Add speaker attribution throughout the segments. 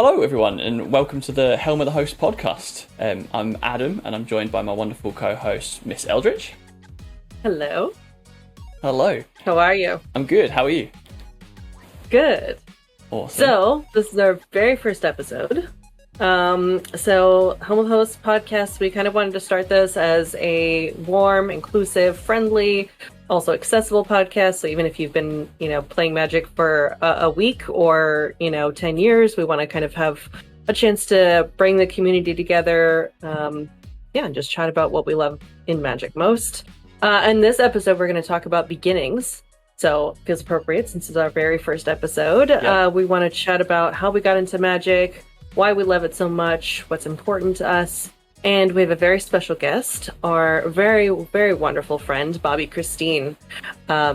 Speaker 1: Hello, everyone, and welcome to the Helm of the Host podcast. I'm Adam, and I'm joined by my wonderful co-host, Miss Eldridge.
Speaker 2: Hello.
Speaker 1: Hello.
Speaker 2: How are you?
Speaker 1: I'm good. How are you?
Speaker 2: Good.
Speaker 1: Awesome.
Speaker 2: So, this is our very first episode. Helm of the Host podcast, we kind of wanted to start this as a warm, inclusive, friendly, also accessible podcast. So even if you've been, playing Magic for a week or, 10 years, we want to kind of have a chance to bring the community together. And just chat about what we love in Magic most. In this episode, we're going to talk about beginnings. So it feels appropriate since it's our very first episode.
Speaker 1: Yeah.
Speaker 2: We want to chat about how we got into Magic, why we love it so much, what's important to us. And we have a very special guest, our very, very wonderful friend, Bobbie Christine.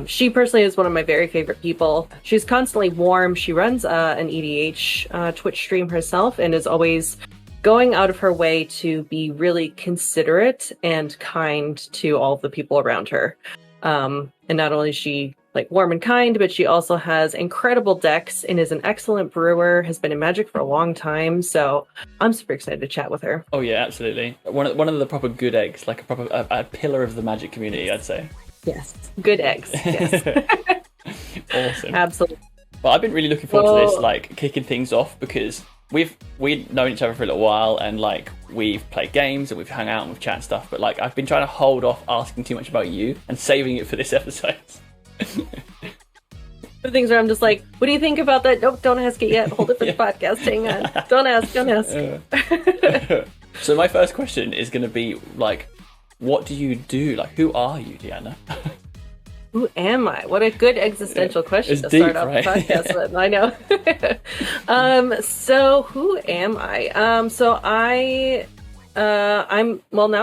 Speaker 2: She personally is one of my very favorite people. She's constantly warm. She runs an EDH Twitch stream herself and is always going out of her way to be really considerate and kind to all of the people around her. And not only is she warm and kind, but she also has incredible decks and is an excellent brewer, has been in Magic for a long time. So I'm super excited to chat with her.
Speaker 1: Oh yeah, absolutely. One of the proper good eggs, like a pillar of the Magic community, I'd say.
Speaker 2: Yes, good eggs. Yes.
Speaker 1: Awesome.
Speaker 2: Absolutely.
Speaker 1: Well, I've been really looking forward to this, kicking things off, because we've known each other for a little while, and we've played games and we've hung out and we've chatted stuff, but I've been trying to hold off asking too much about you and saving it for this episode.
Speaker 2: The things where I'm just like, what do you think about that? Nope, don't ask it yet. Hold it for the podcast. Hang on. Don't ask.
Speaker 1: So my first question is going to be what do you do? Who are you, Deanna?
Speaker 2: Who am I? What a good existential question to
Speaker 1: deep,
Speaker 2: start off
Speaker 1: right?
Speaker 2: the podcast with. I know. So who am I? I'm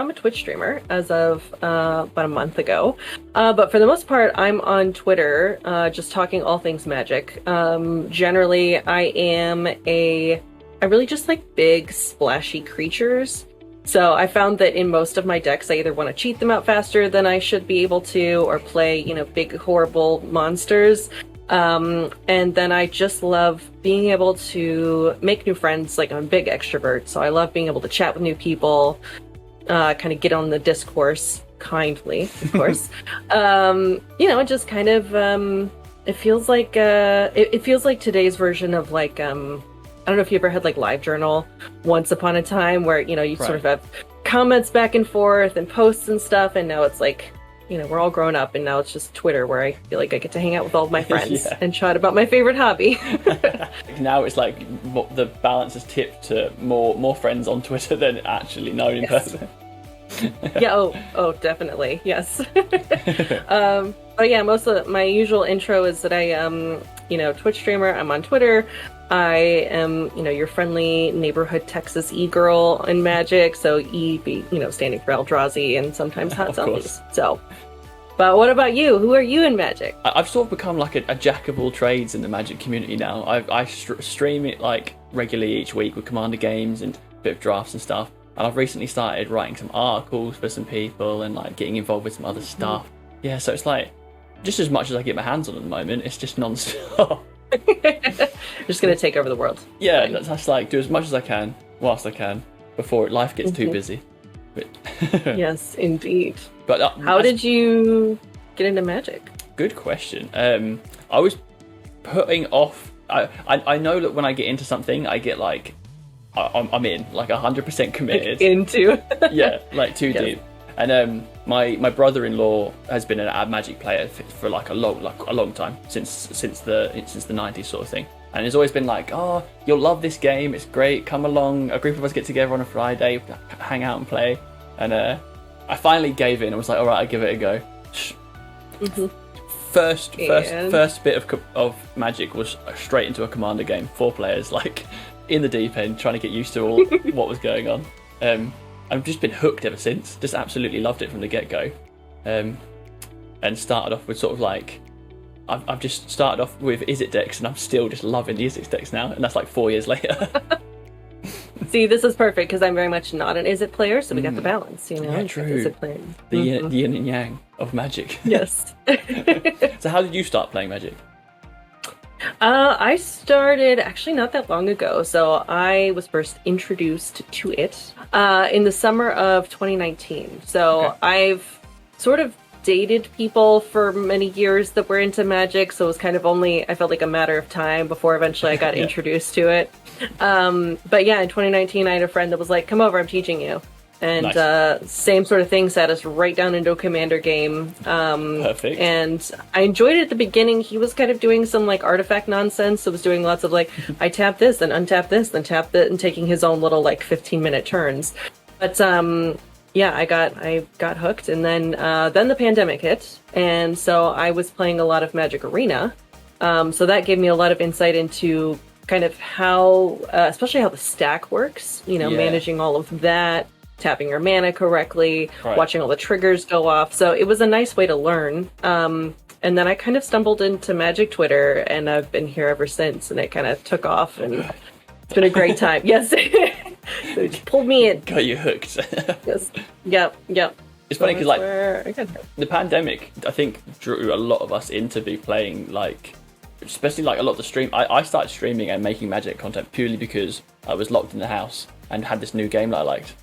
Speaker 2: a Twitch streamer as of about a month ago. But for the most part, I'm on Twitter, just talking all things Magic. Generally, I really just like big, splashy creatures. So I found that in most of my decks, I either want to cheat them out faster than I should be able to, or play, big, horrible monsters. And then I just love being able to make new friends. I'm a big extrovert, so I love being able to chat with new people, kind of get on the discourse kindly, of course. And just kind of, it feels like today's version of I don't know if you ever had LiveJournal once upon a time where, you sort of have comments back and forth and posts and stuff. And now it's we're all grown up, and now it's just Twitter where I feel like I get to hang out with all of my friends and chat about my favorite hobby.
Speaker 1: Now it's the balance is tipped to more friends on Twitter than actually known in person.
Speaker 2: Yeah, oh, definitely, yes. But yeah, most of my usual intro is that I am, Twitch streamer. I'm on Twitter. I am, your friendly neighborhood Texas e-girl in Magic. So E be, standing for Eldrazi and sometimes Hot Zombies. So, but what about you? Who are you in Magic?
Speaker 1: I've sort of become a jack of all trades in the Magic community now. I stream it regularly each week with Commander games and a bit of drafts and stuff. And I've recently started writing some articles for some people and getting involved with some other stuff. Yeah, so it's just as much as I get my hands on at the moment, it's just non-stop.
Speaker 2: Just gonna take over the world.
Speaker 1: Yeah, that's do as much as I can whilst I can before life gets too busy. But
Speaker 2: yes, indeed.
Speaker 1: But
Speaker 2: how did you get into Magic?
Speaker 1: Good question. I was putting off. I know that when I get into something, I get I'm in 100% committed.
Speaker 2: Into
Speaker 1: yeah, too deep. And my brother-in-law has been an Magic player for a long time, since the 90s sort of thing, and it's always been oh, you'll love this game, it's great, come along, a group of us get together on a Friday, hang out and play. And I finally gave in. I was all right, I'll give it a go.
Speaker 2: Mm-hmm.
Speaker 1: First bit of Magic was straight into a Commander game, 4 players, in the deep end, trying to get used to all what was going on. I've just been hooked ever since. Just absolutely loved it from the get-go. And started off with I've just started off with Izzet decks, and I'm still just loving the Izzet decks now, and that's 4 years later.
Speaker 2: See, this is perfect because I'm very much not an Izzet player, so we got the balance,
Speaker 1: Yeah, true.
Speaker 2: Izzet player.
Speaker 1: The yin and yang of Magic.
Speaker 2: Yes.
Speaker 1: So how did you start playing Magic?
Speaker 2: I started actually not that long ago. So I was first introduced to it in the summer of 2019. So
Speaker 1: Okay.
Speaker 2: I've sort of dated people for many years that were into Magic, so it was kind of only, I felt like, a matter of time before eventually I got
Speaker 1: Yeah.
Speaker 2: introduced to it. But yeah, in 2019 I had a friend that was like, come over, I'm teaching you. And
Speaker 1: Nice.
Speaker 2: same sort of thing, sat us right down into a Commander game.
Speaker 1: Perfect.
Speaker 2: And I enjoyed it at the beginning. He was kind of doing some like artifact nonsense. So was doing lots of like, I tap this, then untap this, then tap that, and taking his own little like 15-minute turns. But yeah, I got hooked, and then the pandemic hit, and so I was playing a lot of Magic Arena. So that gave me a lot of insight into kind of how, especially how the stack works. You know,
Speaker 1: Yeah.
Speaker 2: managing all of that, tapping your mana correctly,
Speaker 1: Right.
Speaker 2: watching all the triggers go off. So it was a nice way to learn. And then I kind of stumbled into Magic Twitter, and I've been here ever since, and it kind of took off, and it's been a great time. Yes. So it just pulled me in.
Speaker 1: Got you hooked.
Speaker 2: Yes. Yep.
Speaker 1: It's funny because like
Speaker 2: I got hooked.
Speaker 1: the pandemic, I think, drew a lot of us into be playing, like, especially like a lot of the stream. I started streaming and making Magic content purely because I was locked in the house and had this new game that I liked.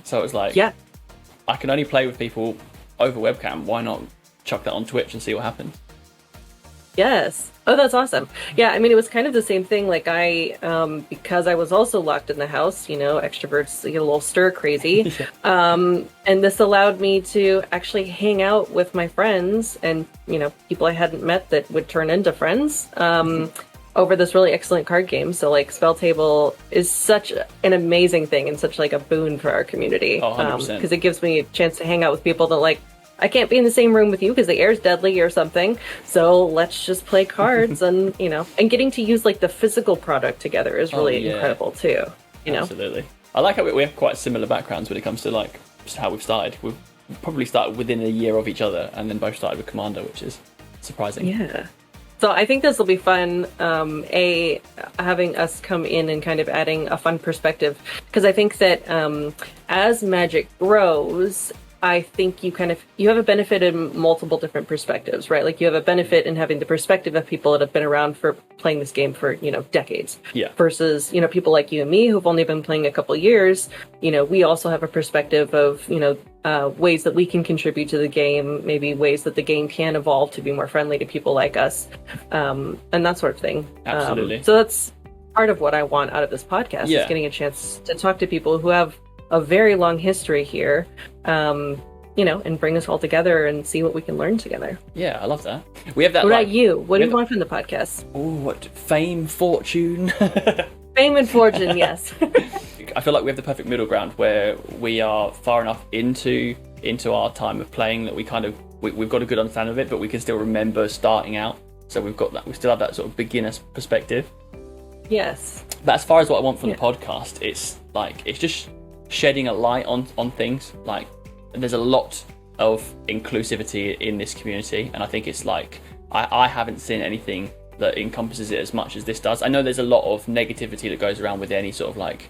Speaker 1: So it was like,
Speaker 2: Yeah.
Speaker 1: I can only play with people over webcam. Why not chuck that on Twitch and see what happens?
Speaker 2: Yes. Oh, that's awesome. Yeah, I mean, it was kind of the same thing. Like because I was also locked in the house, you know, extroverts get a little stir crazy. And this allowed me to actually hang out with my friends and, you know, people I hadn't met that would turn into friends. Over this really excellent card game. So like Spell Table is such an amazing thing and such like a boon for our community.
Speaker 1: Oh, 100%.
Speaker 2: Because it gives me a chance to hang out with people that like, I can't be in the same room with you because the air's deadly or something. So let's just play cards and, you know, and getting to use like the physical product together is really incredible too. You know?
Speaker 1: Absolutely. I like how we have quite similar backgrounds when it comes to like just how we've started. We've probably started within a year of each other and then both started with Commander, which is surprising.
Speaker 2: Yeah. So I think this will be fun, having us come in and kind of adding a fun perspective. Because I think that as Magic grows, I think you have a benefit in multiple different perspectives, right? Like you have a benefit in having the perspective of people that have been around for playing this game for, you know, decades.
Speaker 1: Yeah.
Speaker 2: Versus, you know, people like you and me who've only been playing a couple years. You know, we also have a perspective of, you know, ways that we can contribute to the game, maybe ways that the game can evolve to be more friendly to people like us, and that sort of thing.
Speaker 1: Absolutely.
Speaker 2: So that's part of what I want out of this podcast, is getting a chance to talk to people who have a very long history here, you know, and bring us all together and see what we can learn together.
Speaker 1: Yeah, I love that. We have that.
Speaker 2: What about you? What do you want from the podcast?
Speaker 1: Oh, what fame, fortune.
Speaker 2: Fame and fortune, yes.
Speaker 1: I feel like we have the perfect middle ground where we are far enough into our time of playing that we kind of we've got a good understanding of it, but we can still remember starting out. So we still have that sort of beginner's perspective.
Speaker 2: Yes.
Speaker 1: But as far as what I want from the podcast, it's just shedding a light on things. Like, there's a lot of inclusivity in this community, and I think it's like I haven't seen anything that encompasses it as much as this does. I know there's a lot of negativity that goes around with any sort of like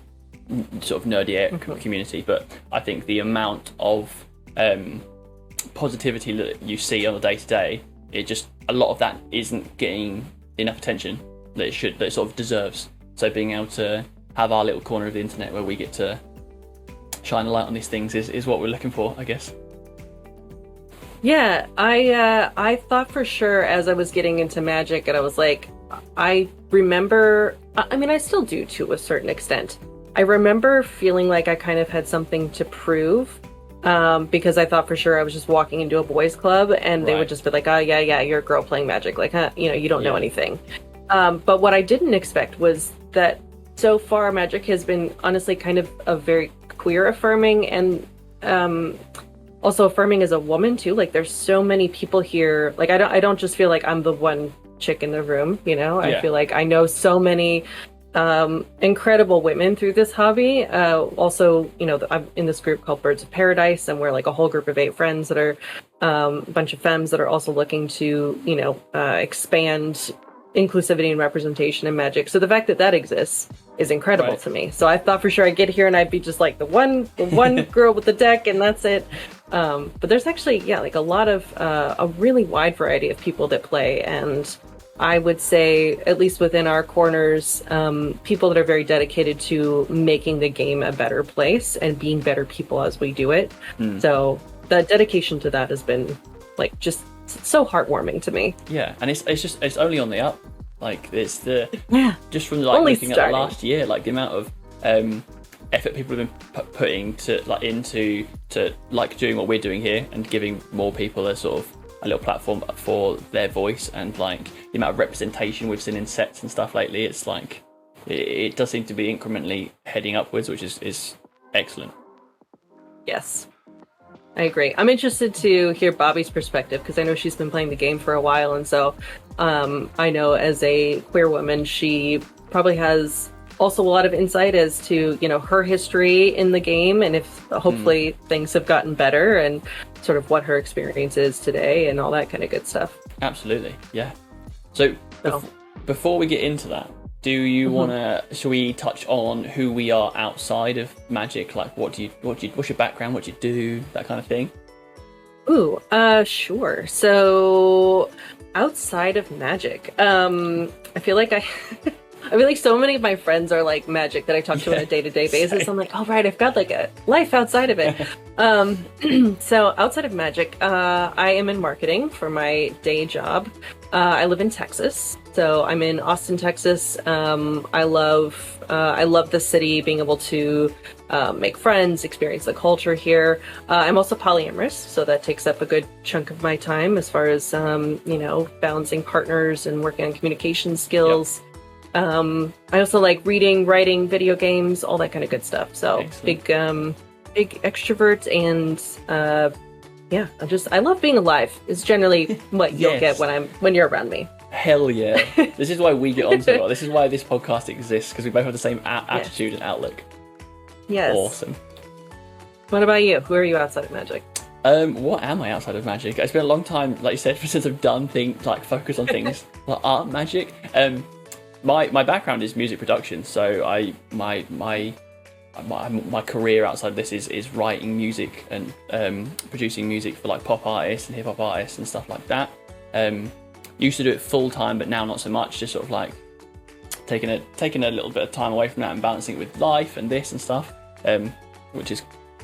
Speaker 1: nerdy community, but I think the amount of positivity that you see on a day-to-day, a lot of that isn't getting enough attention that it sort of deserves. So being able to have our little corner of the internet where we get to shine a light on these things is what we're looking for, I guess.
Speaker 2: Yeah, I thought for sure as I was getting into Magic, and I was like, I remember, I mean, I still do to a certain extent. I remember feeling like I kind of had something to prove, because I thought for sure I was just walking into a boys' club, and they would just be like, oh, yeah, you're a girl playing Magic. Like, huh, you know, you don't know anything. But what I didn't expect was that so far Magic has been honestly kind of a very queer affirming, and also affirming as a woman too. Like, there's so many people here. Like, I don't just feel like I'm the one chick in the room, you know. I feel like I know so many incredible women through this hobby. Also, you know, I'm in this group called Birds of Paradise, and we're like a whole group of 8 friends that are a bunch of femmes that are also looking to, you know, expand inclusivity and representation in Magic. So the fact that that exists is incredible to me. So I thought for sure I'd get here and I'd be just like the one girl with the deck, and that's it. But there's actually, like a lot of a really wide variety of people that play, and I would say, at least within our corners, people that are very dedicated to making the game a better place and being better people as we do it. So the dedication to that has been like just so heartwarming to me.
Speaker 1: Yeah, and it's only on the up. Like it's just from like
Speaker 2: only
Speaker 1: looking at
Speaker 2: starting.
Speaker 1: the last year, like the amount of effort people have been putting to like into like doing what we're doing here and giving more people a sort of a little platform for their voice, and like the amount of representation we've seen in sets and stuff lately. It's like it does seem to be incrementally heading upwards, which is excellent.
Speaker 2: Yes, I agree. I'm interested to hear Bobbie's perspective because I know she's been playing the game for a while, and so I know as a queer woman, she probably has also a lot of insight as to, you know, her history in the game, and if hopefully things have gotten better, and sort of what her experience is today and all that kind of good stuff.
Speaker 1: Absolutely, yeah. So before we get into that, do you shall we touch on who we are outside of Magic? Like what's your background, what do you do, that kind of thing?
Speaker 2: Ooh, sure. So outside of Magic, I feel like I feel like so many of my friends are like Magic that I talk to on a day-to-day basis. I'm like, all right, I've got like a life outside of it. So outside of Magic, I am in marketing for my day job. I live in Texas, so I'm in Austin, Texas. I love the city, being able to make friends, experience the culture here. I'm also polyamorous, so that takes up a good chunk of my time as far as you know, balancing partners and working on communication skills. Yep. I also like reading, writing, video games, all that kind of good stuff. So excellent. Big extrovert, and yeah, I love being alive. It's generally what you'll get when you're around me.
Speaker 1: Hell yeah! This is why we get on so well. This is why this podcast exists, because we both have the same attitude and outlook.
Speaker 2: Yes.
Speaker 1: Awesome.
Speaker 2: What about you? Who are you outside of Magic?
Speaker 1: What am I outside of Magic? It's been a long time, like you said, since I've done things like focus on things that aren't Magic. My background is music production, so my career outside of this is writing music and producing music for like pop artists and hip hop artists and stuff like that. Used to do it full time, but now not so much. Just sort of like taking a little bit of time away from that and balancing it with life and this and stuff, which is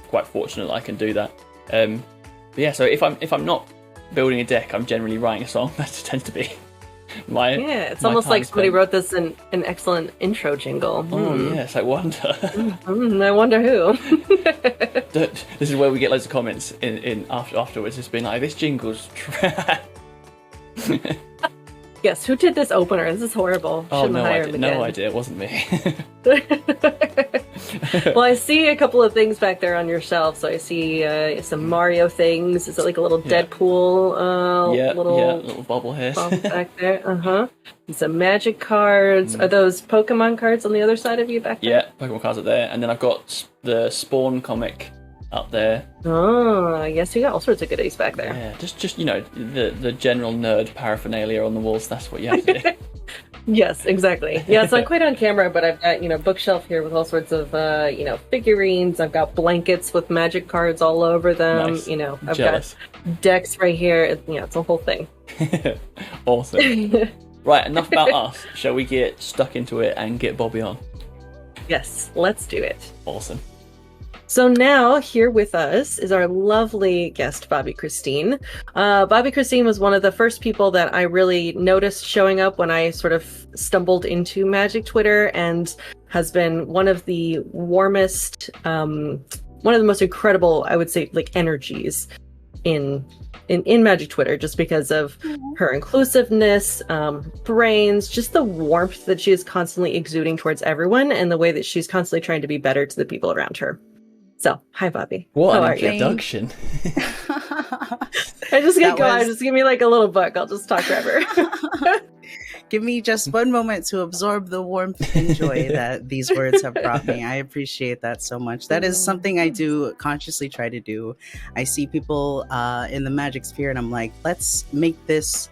Speaker 1: quite fortunate that I can do that. But yeah, so if I'm not building a deck, I'm generally writing a song. That tends to be
Speaker 2: it's almost like somebody wrote this in an excellent intro jingle.
Speaker 1: Oh yes, I wonder.
Speaker 2: I wonder who.
Speaker 1: This is where we get loads of comments in afterwards. It's been like, this jingle's trash.
Speaker 2: Yes, who did this opener? This is horrible.
Speaker 1: No idea. It wasn't me.
Speaker 2: Well, I see a couple of things back there on your shelf. So I see some Mario things. Is it like a little Deadpool?
Speaker 1: Little bobblehead
Speaker 2: back there. And some Magic cards. Are those Pokemon cards on the other side of you back there?
Speaker 1: Yeah, Pokemon cards are there, and then I've got the Spawn comic up there.
Speaker 2: Oh, yes, you got all sorts of goodies back there.
Speaker 1: Yeah, just you know, the general nerd paraphernalia on the walls. That's what you have to do.
Speaker 2: Yes, exactly. Yeah, so I'm quite on camera, but I've got, bookshelf here with all sorts of, figurines. I've got blankets with Magic cards all over them.
Speaker 1: Nice.
Speaker 2: I've
Speaker 1: Jealous.
Speaker 2: got decks right here. It's a whole thing.
Speaker 1: Awesome. Right, enough about us. Shall we get stuck into it and get Bobbie on?
Speaker 2: Yes, let's do it.
Speaker 1: Awesome.
Speaker 2: So now here with us is our lovely guest, Bobbie Christine. Bobbie Christine was one of the first people that I really noticed showing up when I sort of stumbled into Magic Twitter, and has been one of the warmest, one of the most incredible, I would say, like energies in Magic Twitter, just because of her inclusiveness, brains, just the warmth that she is constantly exuding towards everyone, and the way that she's constantly trying to be better to the people around her. So, hi, Bobbie.
Speaker 1: What an introduction.
Speaker 2: I just get going. Just give me like a little book. I'll just talk forever.
Speaker 3: Give me just one moment to absorb the warmth and joy that these words have brought me. I appreciate that so much. That is something I do consciously try to do. I see people in the Magic sphere, and I'm like, let's make this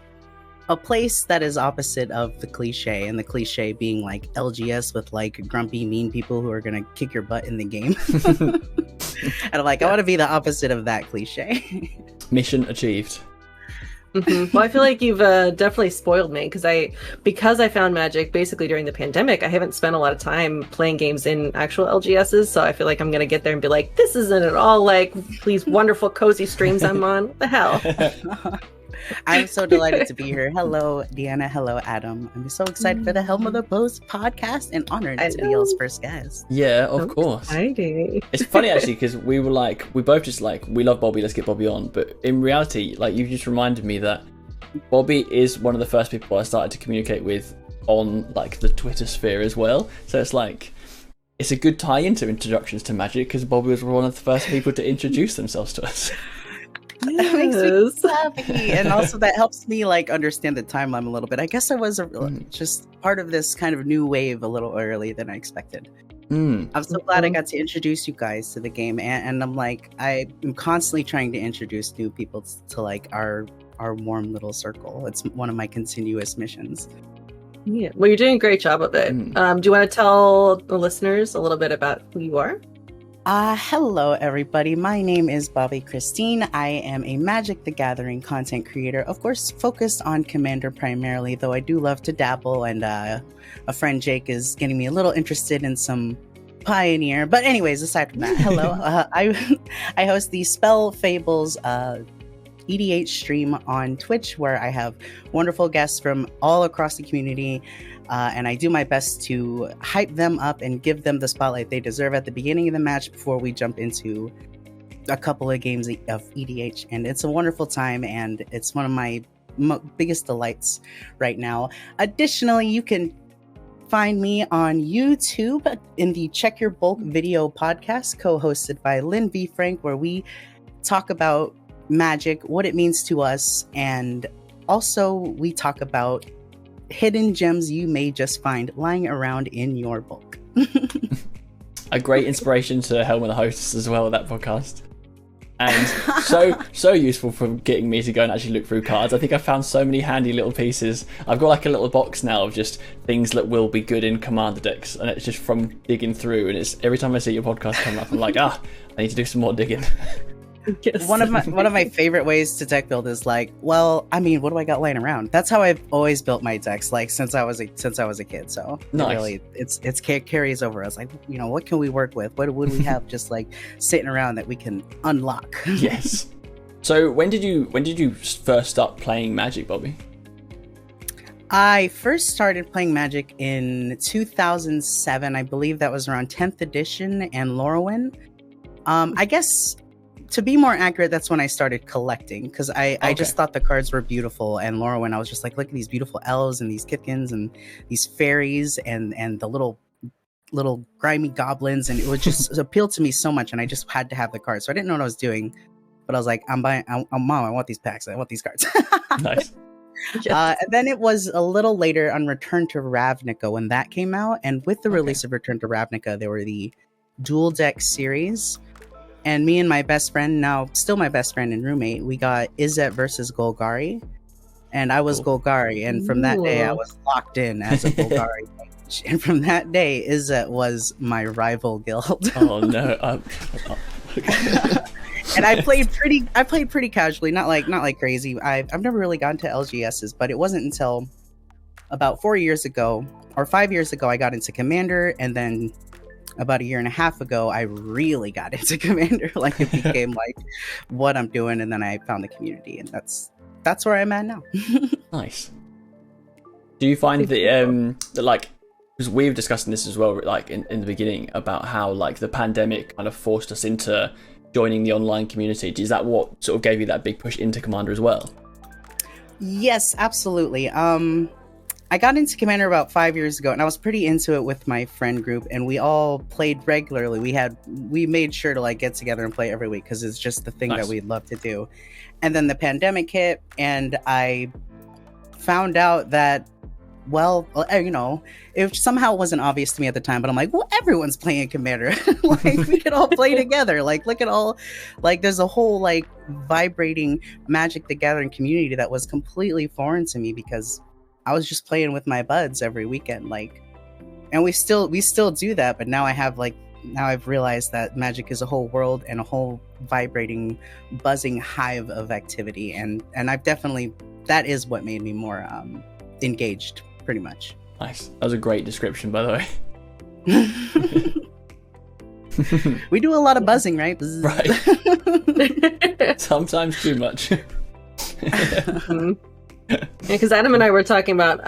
Speaker 3: a place that is opposite of the cliche, and the cliche being like LGS with like grumpy, mean people who are going to kick your butt in the game. And I'm like, I want to be the opposite of that cliche.
Speaker 1: Mission achieved.
Speaker 2: Well, I feel like you've definitely spoiled me because I found Magic basically during the pandemic. I haven't spent a lot of time playing games in actual LGSs, so I feel like I'm gonna get there and be like, this isn't at all like these wonderful cozy streams I'm on. What the hell?
Speaker 3: I'm so delighted to be here. Hello, Deanna. Hello, Adam. I'm so excited for the Helm of the Post podcast and honored to be y'all's first guest.
Speaker 1: Yeah, of course.
Speaker 2: Exciting.
Speaker 1: It's funny actually because we both just like, we love Bobbie, let's get Bobbie on. But in reality, like, you just reminded me that Bobbie is one of the first people I started to communicate with on like the Twitter sphere as well. So it's like, it's a good tie into introductions to Magic because Bobbie was one of the first people to introduce themselves to us.
Speaker 3: That makes me so happy, and also that helps me like understand the timeline a little bit. I guess I was just part of this kind of new wave a little early than I expected. I'm so glad I got to introduce you guys to the game, and I'm like, I'm constantly trying to introduce new people to like our warm little circle. It's one of my continuous missions.
Speaker 2: Yeah, well, you're doing a great job of it. Do you want to tell the listeners a little bit about who you are?
Speaker 3: Hello, everybody. My name is Bobbie Christine. I am a Magic the Gathering content creator, of course, focused on Commander primarily, though I do love to dabble, and a friend Jake is getting me a little interested in some Pioneer. But anyways, aside from that, hello. I host the Spell Fables EDH stream on Twitch, where I have wonderful guests from all across the community. And I do my best to hype them up and give them the spotlight they deserve at the beginning of the match before we jump into a couple of games of EDH. And it's a wonderful time, and it's one of my biggest delights right now. Additionally, you can find me on YouTube in the Check Your Bulk video podcast, co-hosted by Lynn V. Frank, where we talk about Magic, what it means to us, and also we talk about hidden gems you may just find lying around in your bulk.
Speaker 1: A great inspiration to Helm and the hosts as well, that podcast. And so useful for getting me to go and actually look through cards. I think I found so many handy little pieces. I've got like a little box now of just things that will be good in Commander decks, and it's just from digging through. And it's every time I see your podcast come up, I'm like, I need to do some more digging.
Speaker 3: Yes. One of my favorite ways to deck build is like, well, I mean, what do I got laying around? That's how I've always built my decks, like since I was a kid. So
Speaker 1: nice.
Speaker 3: Really, it's carries over. I was like, what can we work with? What would we have just like sitting around that we can unlock?
Speaker 1: Yes. So when did you first start playing Magic, Bobbie?
Speaker 3: I first started playing Magic in 2007. I believe that was around 10th edition and Lorwyn. I guess, to be more accurate, that's when I started collecting, because I just thought the cards were beautiful. And Lorwyn, I was just like, look at these beautiful elves and these Kithkins and these fairies and the little grimy goblins, and it would just appeal to me so much, and I just had to have the cards. So I didn't know what I was doing, but I was like, Mom, I want these packs. I want these cards.
Speaker 1: Nice.
Speaker 3: And then it was a little later on Return to Ravnica when that came out, and with the release of Return to Ravnica, there were the dual deck series. And me and my best friend, now still my best friend and roommate, we got Izzet versus Golgari. And I was Golgari. And from that day, I was locked in as a Golgari mage. And from that day, Izzet was my rival guild.
Speaker 1: Oh, no.
Speaker 3: And I played pretty casually, not like crazy. I've never really gotten to LGSs, but it wasn't until about 4 years ago, or 5 years ago, I got into Commander, and then about a year and a half ago, I really got into Commander. Like, it became like what I'm doing, and then I found the community, and that's where I'm at now.
Speaker 1: Nice. Do you find that like, because we were discussing this as well, like in the beginning, about how like the pandemic kind of forced us into joining the online community. Is that what sort of gave you that big push into Commander as well?
Speaker 3: Yes, absolutely. I got into Commander about 5 years ago, and I was pretty into it with my friend group, and we all played regularly. We made sure to like get together and play every week because it's just the thing that we love to do. And then the pandemic hit, and I found out that, well, it somehow wasn't obvious to me at the time, but I'm like, well, everyone's playing Commander. Like, we could all play together. Like, look at all, like, there's a whole like vibrating Magic the Gathering community that was completely foreign to me because I was just playing with my buds every weekend, like, and we still do that, but now I have like now I've realized that Magic is a whole world and a whole vibrating, buzzing hive of activity, and I've definitely, that is what made me more engaged, pretty much.
Speaker 1: Nice. That was a great description, by the way.
Speaker 3: We do a lot of buzzing, right?
Speaker 1: Right. Sometimes too much.
Speaker 2: Because Adam and I were talking about,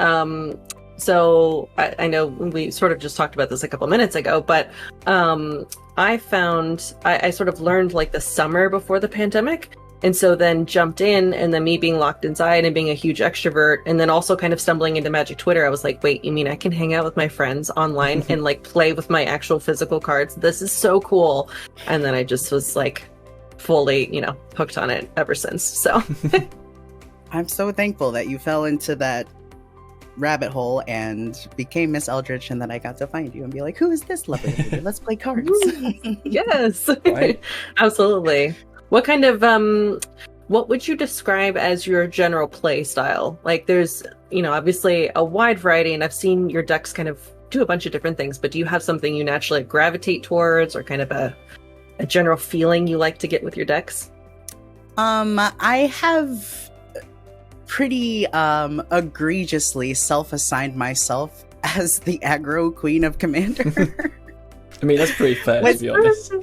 Speaker 2: so I know we sort of just talked about this a couple minutes ago, but I found, I sort of learned like the summer before the pandemic. And so then jumped in, and then me being locked inside and being a huge extrovert, and then also kind of stumbling into Magic Twitter, I was like, wait, you mean I can hang out with my friends online and like play with my actual physical cards? This is so cool. And then I just was like fully, you know, hooked on it ever since. So
Speaker 3: I'm so thankful that you fell into that rabbit hole and became Miss Eldritch, and then I got to find you and be like, who is this lovely lady? Let's play cards.
Speaker 2: Yes.
Speaker 1: Right.
Speaker 2: Absolutely. What kind of what would you describe as your general play style? Like, there's, you know, obviously a wide variety, and I've seen your decks kind of do a bunch of different things, but do you have something you naturally gravitate towards, or kind of a general feeling you like to get with your decks?
Speaker 3: I have pretty egregiously self-assigned myself as the aggro queen of Commander.
Speaker 1: I mean, that's pretty fair, to be honest.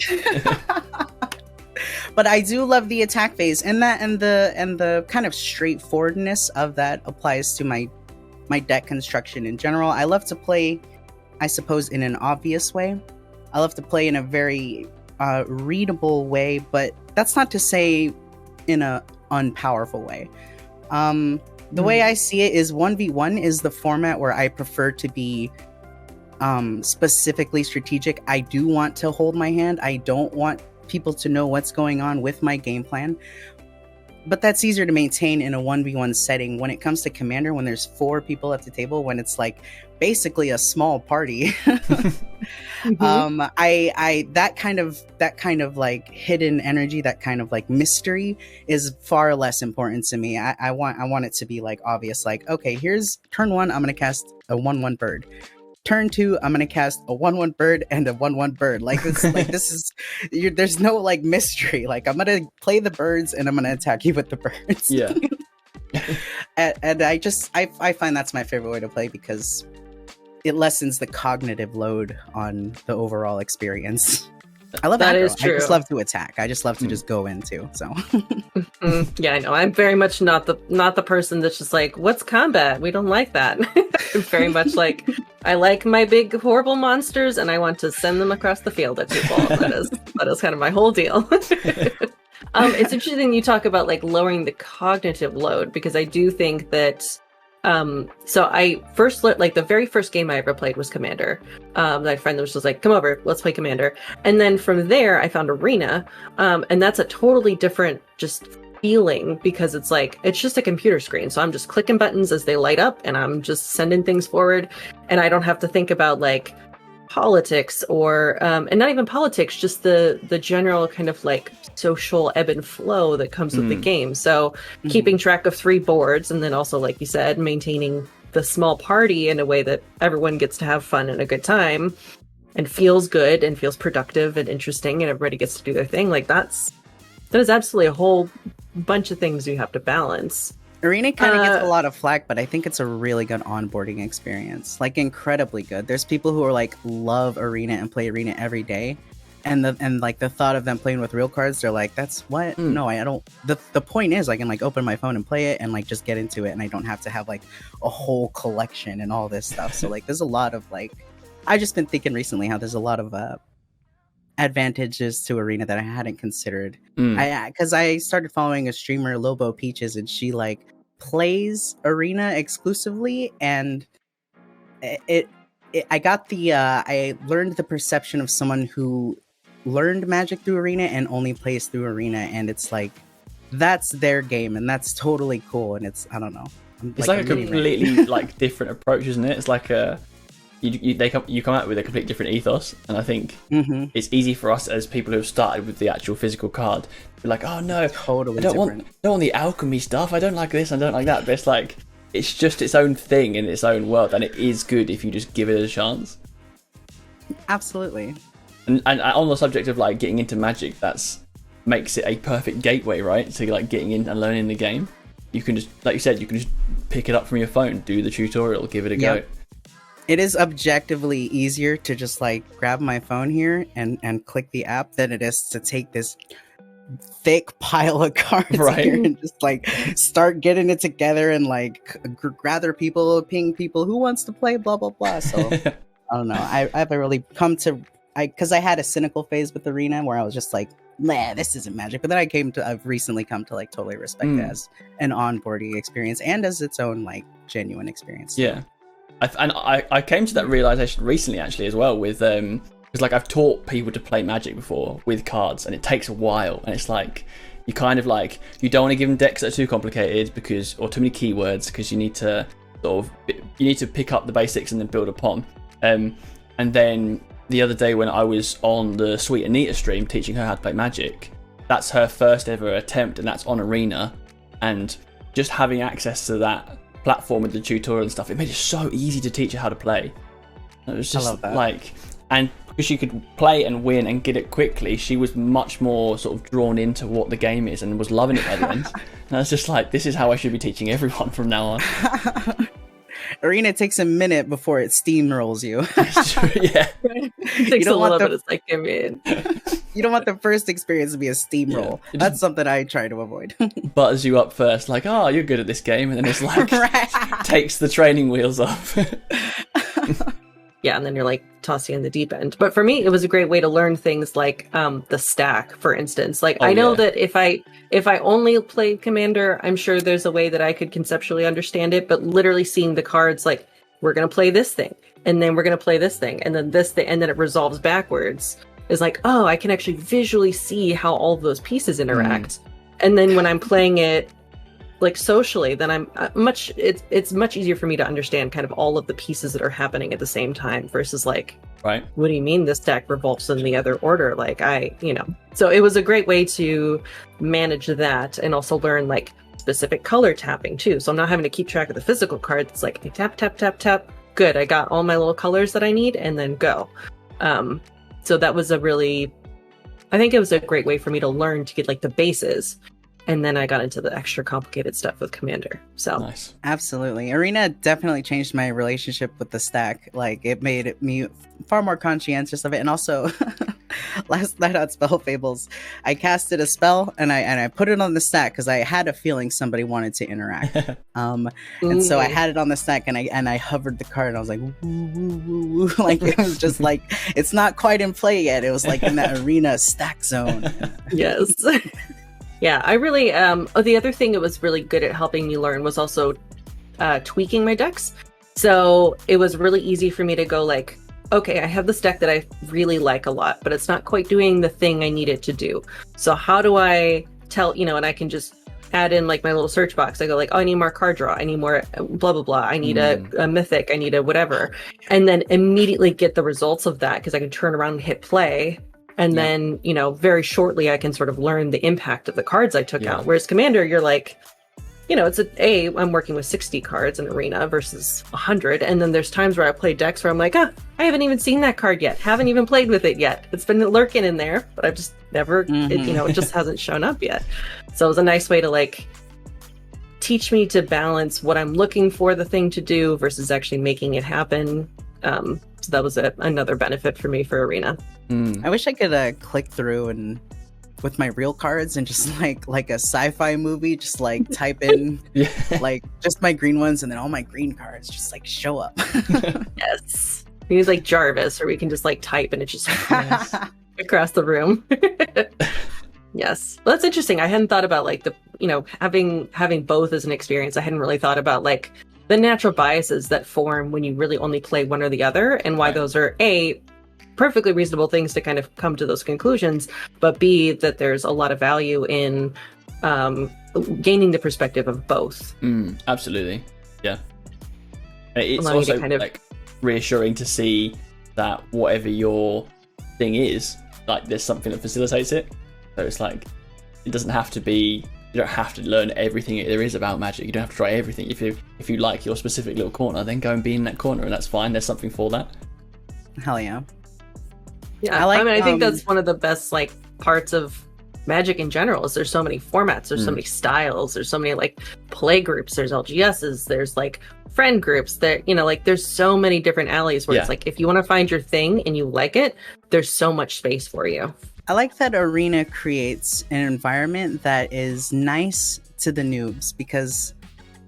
Speaker 3: But I do love the attack phase, and that and the kind of straightforwardness of that applies to my deck construction in general. I love to play, I suppose, in an obvious way. I love to play in a very readable way, but that's not to say in a unpowerful way. The way I see it is 1v1 is the format where I prefer to be specifically strategic. I do want to hold my hand. I don't want people to know what's going on with my game plan, but that's easier to maintain in a 1v1 setting. When it comes to Commander, when there's 4 people at the table, when it's like basically a small party, I that kind of like hidden energy, that kind of like mystery is far less important to me. I want it to be like obvious, like, okay, here's turn 1, I'm gonna cast a 1/1 bird. Turn 2, I'm gonna cast a 1/1 bird and a 1/1 bird. Like this, like this is, there's no like mystery. Like, I'm gonna play the birds and I'm gonna attack you with the birds.
Speaker 1: Yeah.
Speaker 3: and I find that's my favorite way to play, because it lessens the cognitive load on the overall experience. I love
Speaker 2: that.
Speaker 3: aggro.
Speaker 2: Is true.
Speaker 3: I just love to attack. I just love to just go into. So
Speaker 2: yeah, I know. I'm very much not the person that's just like, what's combat? We don't like that. I'm very much like, I like my big horrible monsters, and I want to send them across the field at people. That is kind of my whole deal. It's interesting you talk about like lowering the cognitive load, because I do think that. So I first like the very first game I ever played was Commander. My friend was just like, come over, let's play Commander. And then from there I found Arena. And that's a totally different just feeling, because it's like, it's just a computer screen. So I'm just clicking buttons as they light up, and I'm just sending things forward. And I don't have to think about like politics or, and not even politics, just the general kind of like social ebb and flow that comes with the game. So keeping track of 3 boards, and then also, like you said, maintaining the small party in a way that everyone gets to have fun and a good time and feels good and feels productive and interesting, and everybody gets to do their thing. Like that is absolutely a whole bunch of things you have to balance.
Speaker 3: Arena kind of gets a lot of flack, but I think it's a really good onboarding experience. Like, incredibly good. There's people who are like love Arena and play Arena every day, and like the thought of them playing with real cards, they're like, that's what? No, I don't. The point is, I can like open my phone and play it and like just get into it, and I don't have to have like a whole collection and all this stuff. So like, there's a lot of like, I've just been thinking recently how there's a lot of advantages to Arena that I hadn't considered. Because I started following a streamer, Lobo Peaches, and she like plays Arena exclusively, and I learned the perception of someone who learned Magic through Arena and only plays through Arena, and it's like, that's their game, and that's totally cool. And it's, I don't know,
Speaker 1: it's like a completely like different approach, isn't it? It's like you come out with a completely different ethos, and I think it's easy for us as people who have started with the actual physical card to be like, oh no,
Speaker 3: totally
Speaker 1: I don't want the alchemy stuff, I don't like this, I don't like that. But it's like, it's just its own thing in its own world, and it is good if you just give it a chance.
Speaker 3: Absolutely.
Speaker 1: And on the subject of like getting into Magic, that's makes it a perfect gateway, right? To like getting in and learning the game. You can just, like you said, you can just pick it up from your phone, do the tutorial, give it a go.
Speaker 3: It is objectively easier to just like grab my phone here and click the app than it is to take this thick pile of cards here and just like start getting it together and like gather people, ping people who wants to play, blah blah blah. So I don't know. I've really come to because I had a cynical phase with Arena where I was just like, nah, this isn't Magic. But then I've recently come to like totally respect it as an onboarding experience and as its own like genuine experience.
Speaker 1: Yeah, I came to that realization recently actually as well with because like I've taught people to play Magic before with cards, and it takes a while, and it's like you kind of like you don't want to give them decks that are too complicated or too many keywords because you need to pick up the basics and then build upon. And then the other day when I was on the Sweet Anita stream teaching her how to play Magic, that's her first ever attempt, and that's on Arena, and just having access to that platform with the tutorial and stuff, it made it so easy to teach her how to play. It was just like, and because she could play and win and get it quickly, she was much more sort of drawn into what the game is and was loving it by the end. And I was just like, this is how I should be teaching everyone from now on.
Speaker 3: Arena takes a minute before it steamrolls you.
Speaker 1: Yeah.
Speaker 2: It takes a little bit. It's like, I mean,
Speaker 3: you don't want the first experience to be a steamroll. Yeah. That's something I try to avoid.
Speaker 1: Butters you up first, like, oh, you're good at this game, and then it's like takes the training wheels off.
Speaker 2: Yeah, and then you're like tossing in the deep end. But for me, it was a great way to learn things like the stack, for instance. Like I know that if I only played Commander, I'm sure there's a way that I could conceptually understand it. But literally seeing the cards, like we're gonna play this thing, and then we're gonna play this thing, and then this thing, and then it resolves backwards, is like, oh, I can actually visually see how all of those pieces interact. And then when I'm playing it like socially, then I'm it's much easier for me to understand kind of all of the pieces that are happening at the same time versus like, what do you mean this deck revolves in the other order? Like so it was a great way to manage that and also learn like specific color tapping too. So I'm not having to keep track of the physical cards. It's like I tap, tap, tap, tap. Good. I got all my little colors that I need and then go. So that was I think it was a great way for me to learn to get like the bases. And then I got into the extra complicated stuff with Commander. So
Speaker 1: nice.
Speaker 3: Absolutely. Arena definitely changed my relationship with the stack. Like it made me far more conscientious of it. And also last night on Spell Fables, I casted a spell and I put it on the stack because I had a feeling somebody wanted to interact. And so I had it on the stack and I hovered the card and I was like, woo, woo, woo, woo. Like it was just like, it's not quite in play yet. It was like in that Arena stack zone.
Speaker 2: Yes. Yeah, I really, the other thing it was really good at helping me learn was also tweaking my decks. So it was really easy for me to go like, okay, I have this deck that I really like a lot, but it's not quite doing the thing I need it to do. So how do I tell, and I can just add in like my little search box. I go like, oh, I need more card draw. I need more blah, blah, blah. I need a mythic. I need a whatever. And then immediately get the results of that because I can turn around and hit play. And then, very shortly I can sort of learn the impact of the cards I took out. Whereas Commander, you're like, it's I'm working with 60 cards in Arena versus 100. And then there's times where I play decks where I'm like, I haven't even seen that card yet. Haven't even played with it yet. It's been lurking in there, but I've just never, it just hasn't shown up yet. So it was a nice way to like teach me to balance what I'm looking for the thing to do versus actually making it happen. So that was another benefit for me for Arena.
Speaker 3: I wish I could click through and with my real cards and just like a sci-fi movie, just like type in like just my green ones and then all my green cards just like show up.
Speaker 2: Yes. We need like Jarvis, or we can just like type and it just across the room. Yes. Well, that's interesting. I hadn't thought about like the, having both as an experience. I hadn't really thought about like the natural biases that form when you really only play one or the other, and why those are perfectly reasonable things to kind of come to those conclusions, but B, that there's a lot of value in gaining the perspective of both.
Speaker 1: Absolutely. Yeah. It's also kind of like reassuring to see that whatever your thing is, like there's something that facilitates it. So it's like, it doesn't have to be, you don't have to learn everything there is about Magic. You don't have to try everything. If you like your specific little corner, then go and be in that corner, and that's fine. There's something for that.
Speaker 3: Hell yeah.
Speaker 2: Yeah, I mean, I think that's one of the best like parts of Magic in general is there's so many formats, there's so many styles, there's so many like play groups, there's LGSs, there's like friend groups that, you know, like there's so many different alleys where it's like if you want to find your thing and you like it, there's so much space for you.
Speaker 3: I like that Arena creates an environment that is nice to the noobs, because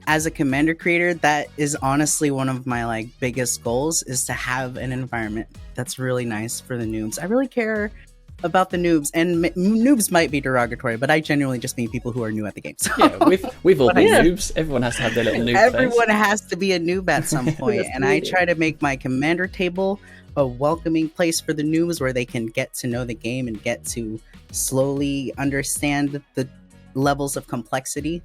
Speaker 3: as a Commander creator, that is honestly one of my like biggest goals, is to have an environment that's really nice for the noobs. I really care about the noobs, and noobs might be derogatory, but I genuinely just mean people who are new at the game. So.
Speaker 1: Yeah, we've all been noobs. Everyone has to have their little noob
Speaker 3: Everyone
Speaker 1: phase.
Speaker 3: has to be a noob at some point, and I try to make my Commander table a welcoming place for the noobs where they can get to know the game and get to slowly understand the levels of complexity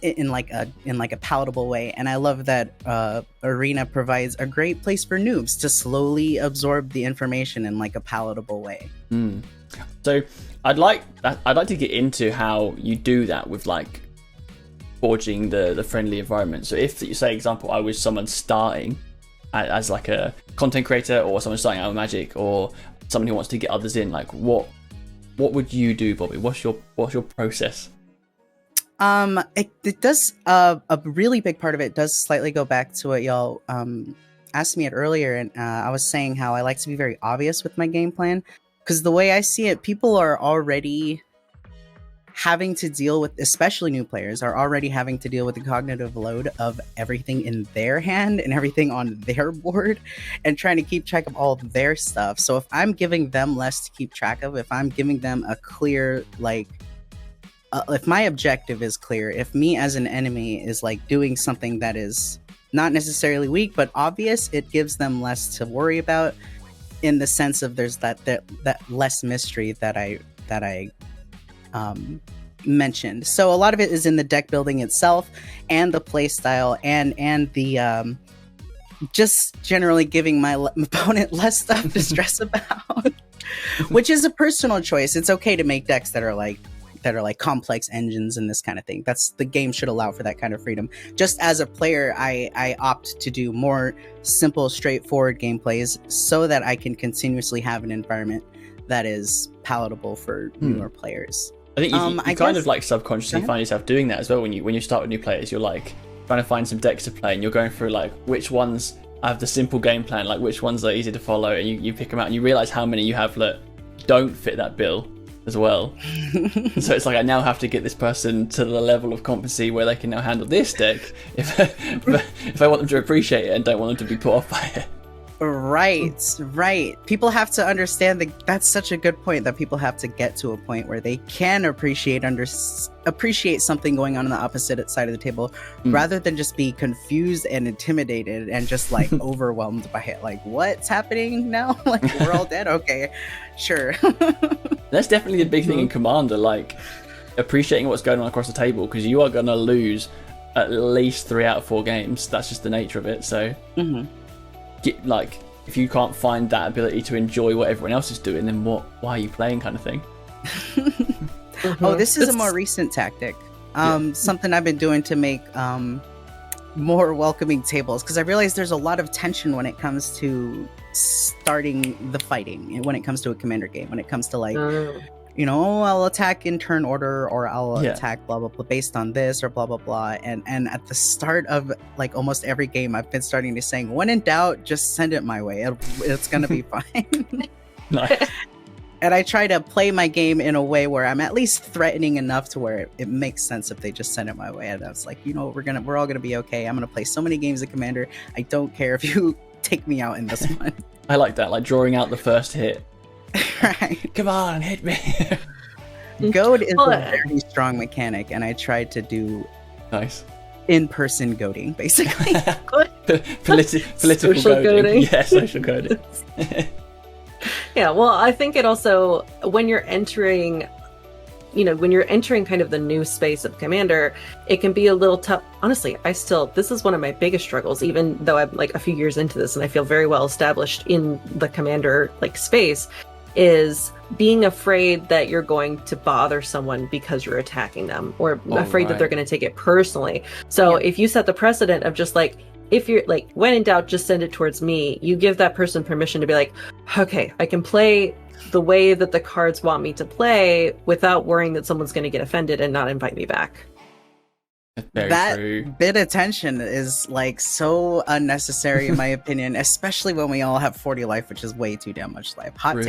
Speaker 3: in like a palatable way. And I love that Arena provides a great place for noobs to slowly absorb the information in like a palatable way.
Speaker 1: So I'd like to get into how you do that with like forging the friendly environment. So if you say, example, I was someone starting as like a content creator, or someone starting out with Magic, or someone who wants to get others in, like what would you do, Bobbie? What's your process?
Speaker 3: It does a really big part of it does slightly go back to what y'all asked me earlier, and I was saying how I like to be very obvious with my game plan, because the way I see it, people are already having to deal with, especially new players, are already having to deal with the cognitive load of everything in their hand and everything on their board, and trying to keep track of all of their stuff. So if I'm giving them less to keep track of, if I'm giving them a clear like if my objective is clear, if me as an enemy is like doing something that is not necessarily weak but obvious, it gives them less to worry about, in the sense of there's that less mystery that I mentioned. So a lot of it is in the deck building itself and the play style and the just generally giving my opponent less stuff to stress about, which is a personal choice. It's okay to make decks that are like complex engines and this kind of thing. That's the game should allow for that kind of freedom. Just as a player, I opt to do more simple, straightforward gameplays so that I can continuously have an environment that is palatable for newer players.
Speaker 1: I think you kind of like subconsciously find yourself doing that as well when you start with new players. You're like trying to find some decks to play, and you're going through like which ones have the simple game plan, like which ones are easy to follow, and you pick them out and you realize how many you have that don't fit that bill as well. So it's like, I now have to get this person to the level of competency where they can now handle this deck if I want them to appreciate it and don't want them to be put off by it. Right. People have to understand that's such a good point, that people have to get to a point where they can appreciate something going on the opposite side of the table, rather than just be confused and intimidated and just like overwhelmed by it. Like, what's happening now? Like, we're all dead? Okay, sure. That's definitely the big thing in Commander, like appreciating what's going on across the table, because you are going to lose at least 3 out of 4 games. That's just the nature of it. So like, if you can't find that ability to enjoy what everyone else is doing, then why are you playing, kind of thing. Oh, this is a more recent tactic. Something I've been doing to make more welcoming tables, because I realize there's a lot of tension when it comes to starting the fighting, and when it comes to a Commander game, when it comes to like I'll attack in turn order, or I'll attack blah blah blah based on this, or blah blah blah. And at the start of like almost every game, I've been starting to saying, when in doubt, just send it my way. It's gonna be fine. Nice. And I try to play my game in a way where I'm at least threatening enough to where it makes sense if they just send it my way. And I was like, we're all gonna be okay. I'm gonna play so many games of Commander. I don't care if you take me out in this one. I like that, like drawing out the first hit. Right. Come on, hit me. Goad is a very strong mechanic, and I tried to do in-person goading, basically. Political goading. Yeah, social goading.
Speaker 2: Yeah, well, I think it also, when you're entering kind of the new space of Commander, it can be a little tough. Honestly, this is one of my biggest struggles, even though I'm like a few years into this and I feel very well established in the Commander like space, is being afraid that you're going to bother someone because you're attacking them, or afraid that they're going to take it personally. So if you set the precedent of just like, if you're like, when in doubt, just send it towards me. You give that person permission to be like, okay, I can play the way that the cards want me to play without worrying that someone's going to get offended and not invite me back.
Speaker 3: That bit of tension is like so unnecessary in my opinion, especially when we all have 40 life, which is way too damn much life. Hot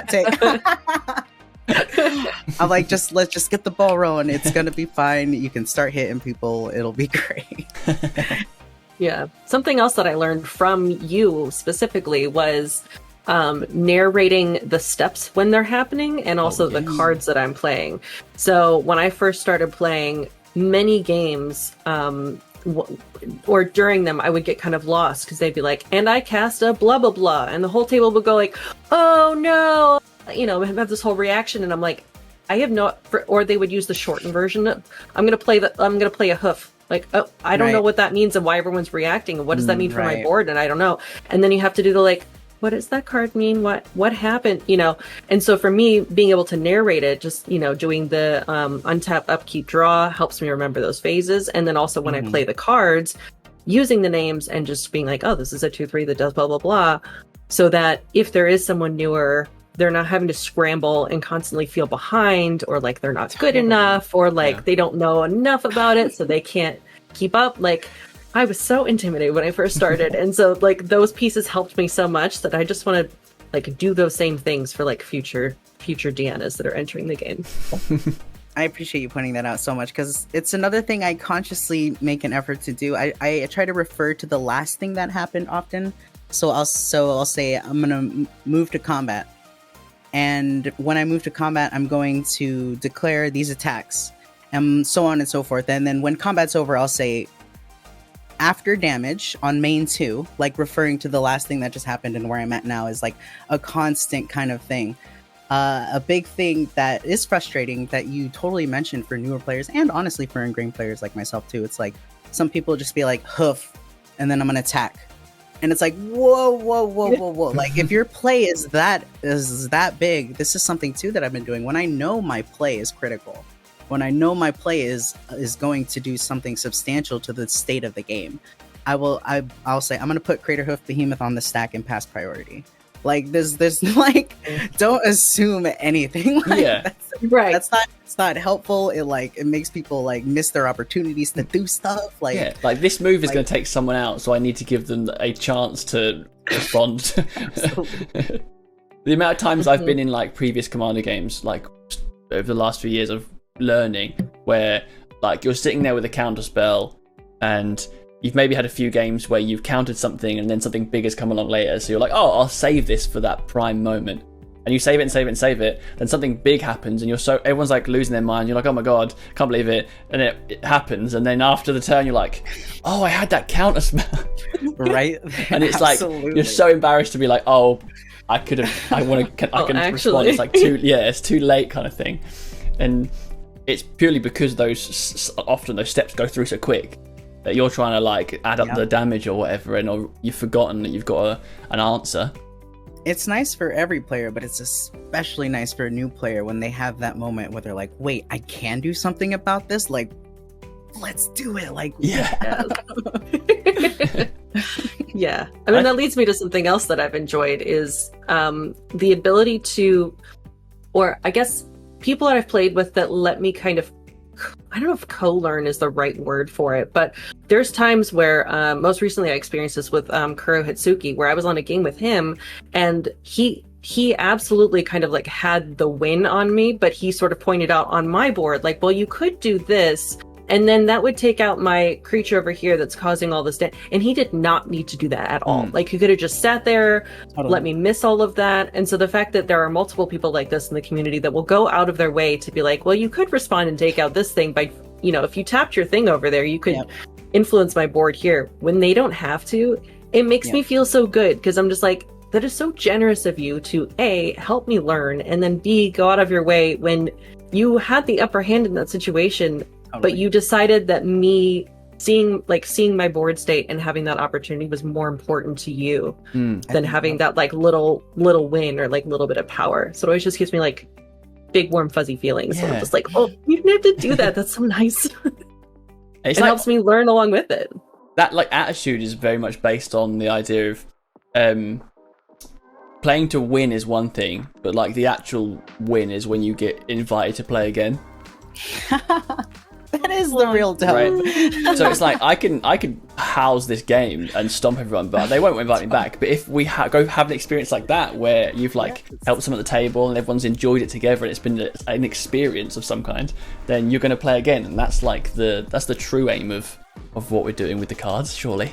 Speaker 3: take. I'm like, let's just get the ball rolling. It's gonna be fine. You can start hitting people. It'll be great.
Speaker 2: Yeah. Something else that I learned from you specifically was narrating the steps when they're happening, and also the cards that I'm playing. So when I first started playing many games, or during them, I would get kind of lost because they'd be like, and I cast a blah blah blah, and the whole table would go like, oh no, have this whole reaction, and I'm like, I have no, or they would use the shortened version. I'm gonna play a hoof. Like, oh, I don't know what that means and why everyone's reacting, and what does that mean for my board, and I don't know. And then you have to do the like, what does that card mean? What happened? And so for me, being able to narrate it, just, doing the untap, upkeep, draw helps me remember those phases. And then also when I play the cards, using the names and just being like, oh, this is a 2/3 that does blah, blah, blah. So that if there is someone newer, they're not having to scramble and constantly feel behind, or like they're not good enough, or like they don't know enough about it, so they can't keep up. Like, I was so intimidated when I first started. And so like those pieces helped me so much that I just want to like do those same things for like future Deannas that are entering the game.
Speaker 3: I appreciate you pointing that out so much, because it's another thing I consciously make an effort to do. I try to refer to the last thing that happened often. So I'll say I'm going to move to combat. And when I move to combat, I'm going to declare these attacks and so on and so forth. And then when combat's over, I'll say, after damage on main 2, like referring to the last thing that just happened and where I'm at now is like a constant kind of thing. A big thing that is frustrating that you totally mentioned for newer players, and honestly for ingrained players like myself too, it's like some people just be like hoof and then I'm gonna attack. And it's like, whoa. Like, if your play is that big, this is something too that I've been doing. When I know my play is critical, when I know my play is going to do something substantial to the state of the game, I'll say, I'm going to put Crater Hoof Behemoth on the stack and pass priority. Like, there's like, don't assume anything. Like, it's not helpful. It makes people like miss their opportunities to do stuff. Like,
Speaker 1: like this move is going to take someone out, so I need to give them a chance to respond. The amount of times I've been in like previous Commander games, like over the last few years of learning, where like you're sitting there with a counter spell and you've maybe had a few games where you've countered something and then something big has come along later, so you're like, oh, I'll save this for that prime moment, and you save it, then something big happens and everyone's like losing their mind. You're like, oh my god, can't believe it, and it happens, and then after the turn you're like, oh, I had that counter spell.
Speaker 3: Right.
Speaker 1: And it's like you're so embarrassed to be like, oh, I can respond. It's like it's too late kind of thing. And it's purely because often those steps go through so quick that you're trying to like add up the damage or whatever, or you've forgotten that you've got an answer.
Speaker 3: It's nice for every player, but it's especially nice for a new player when they have that moment where they're like, wait, I can do something about this? Like, let's do it. Like,
Speaker 2: yeah. Yeah. I mean, that leads me to something else that I've enjoyed is the ability to, or I guess people that I've played with that let me kind of, I don't know if co-learn is the right word for it, but there's times where, most recently I experienced this with Kuro Hitsuki, where I was on a game with him, and he absolutely kind of like had the win on me, but he sort of pointed out on my board, like, well, you could do this, and then that would take out my creature over here that's causing all this damage. And he did not need to do that at all. Like, he could have just sat there, let me miss all of that. And so the fact that there are multiple people like this in the community that will go out of their way to be like, well, you could respond and take out this thing by, if you tapped your thing over there, you could influence my board here. When they don't have to, it makes me feel so good, because I'm just like, that is so generous of you to A, help me learn, and then B, go out of your way when you had the upper hand in that situation. But you decided that me seeing my board state and having that opportunity was more important to you than having that like little win or like little bit of power. So it always just gives me like big warm fuzzy feelings. So I'm just like, oh, you didn't have to do that. That's so nice. It helps me learn along with it.
Speaker 1: that like attitude is very much based on the idea of playing to win is one thing, but like the actual win is when you get invited to play again.
Speaker 3: That is the real deal.
Speaker 1: Right? So it's like I can house this game and stomp everyone, but they won't invite me back. But if we go have an experience like that where you've like helped someone at the table and everyone's enjoyed it together and it's been an experience of some kind, then you're going to play again, and that's like that's the true aim of what we're doing with the cards, surely.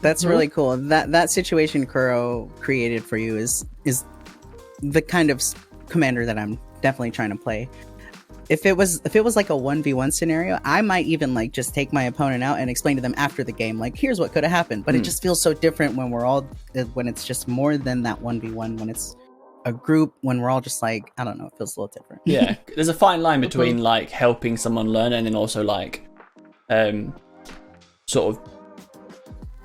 Speaker 3: That's really cool. That situation Kuro created for you is the kind of commander that I'm definitely trying to play. If it was like a 1v1 scenario, I might even like just take my opponent out and explain to them after the game, like, here's what could have happened. But it just feels so different when it's just more than that 1v1, when it's a group, when we're all just like, I don't know, it feels a little different.
Speaker 1: Yeah, there's a fine line between like helping someone learn and then also like sort of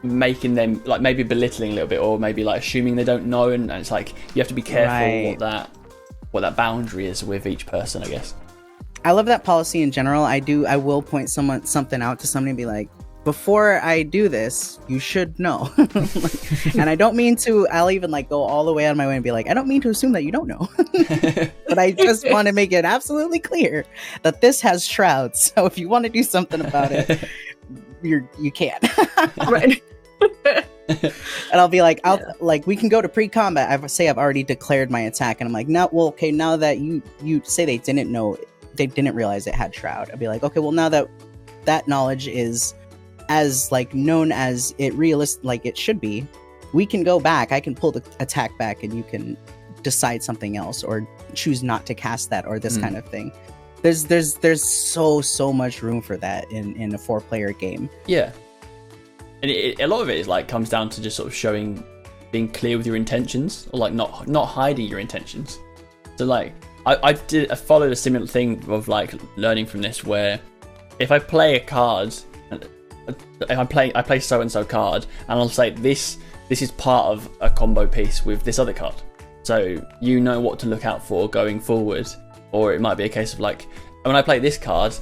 Speaker 1: making them like maybe belittling a little bit, or maybe like assuming they don't know, and it's like you have to be careful what that boundary is with each person, I guess.
Speaker 3: I love that policy in general. I will point something out to somebody and be like, before I do this, you should know. And I don't mean to, I'll even like go all the way out of my way and be like, I don't mean to assume that you don't know. But I just want to make it absolutely clear that this has shrouds. So if you want to do something about it, you can.
Speaker 2: Right.
Speaker 3: And I'll be like, we can go to pre-combat. I've already declared my attack, and I'm like, now that you say they didn't realize it had shroud. I'd be like, okay, well, now that knowledge is as like known as it should be, we can go back. I can pull the attack back, and you can decide something else or choose not to cast that or this kind of thing. There's so much room for that in a 4-player game.
Speaker 1: Yeah, and a lot of it is like comes down to just sort of being clear with your intentions, or like not hiding your intentions. So like I followed a similar thing of like learning from this, where if I play a card, if I play so and so card, and I'll say this is part of a combo piece with this other card, so you know what to look out for going forward. Or it might be a case of like, when I play this card,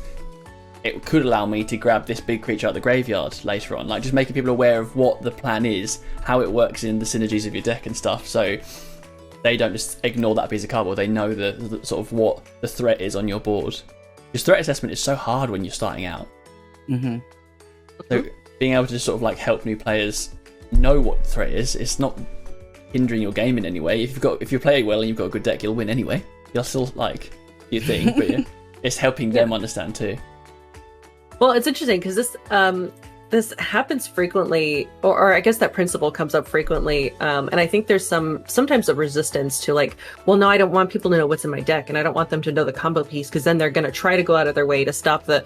Speaker 1: it could allow me to grab this big creature out the graveyard later on. Like just making people aware of what the plan is, how it works in the synergies of your deck and stuff. So they don't just ignore that piece of cardboard. They know the sort of what the threat is on your board. Because threat assessment is so hard when you're starting out. Mm-hmm. So being able to just sort of like help new players know what the threat is, it's not hindering your game in any way. If you play well and you've got a good deck, you'll win anyway. You'll still like your thing, but it's helping them understand too.
Speaker 2: Well, it's interesting because this happens frequently, or I guess that principle comes up frequently, and I think there's sometimes a resistance to like, well, no, I don't want people to know what's in my deck, and I don't want them to know the combo piece, because then they're going to try to go out of their way to stop the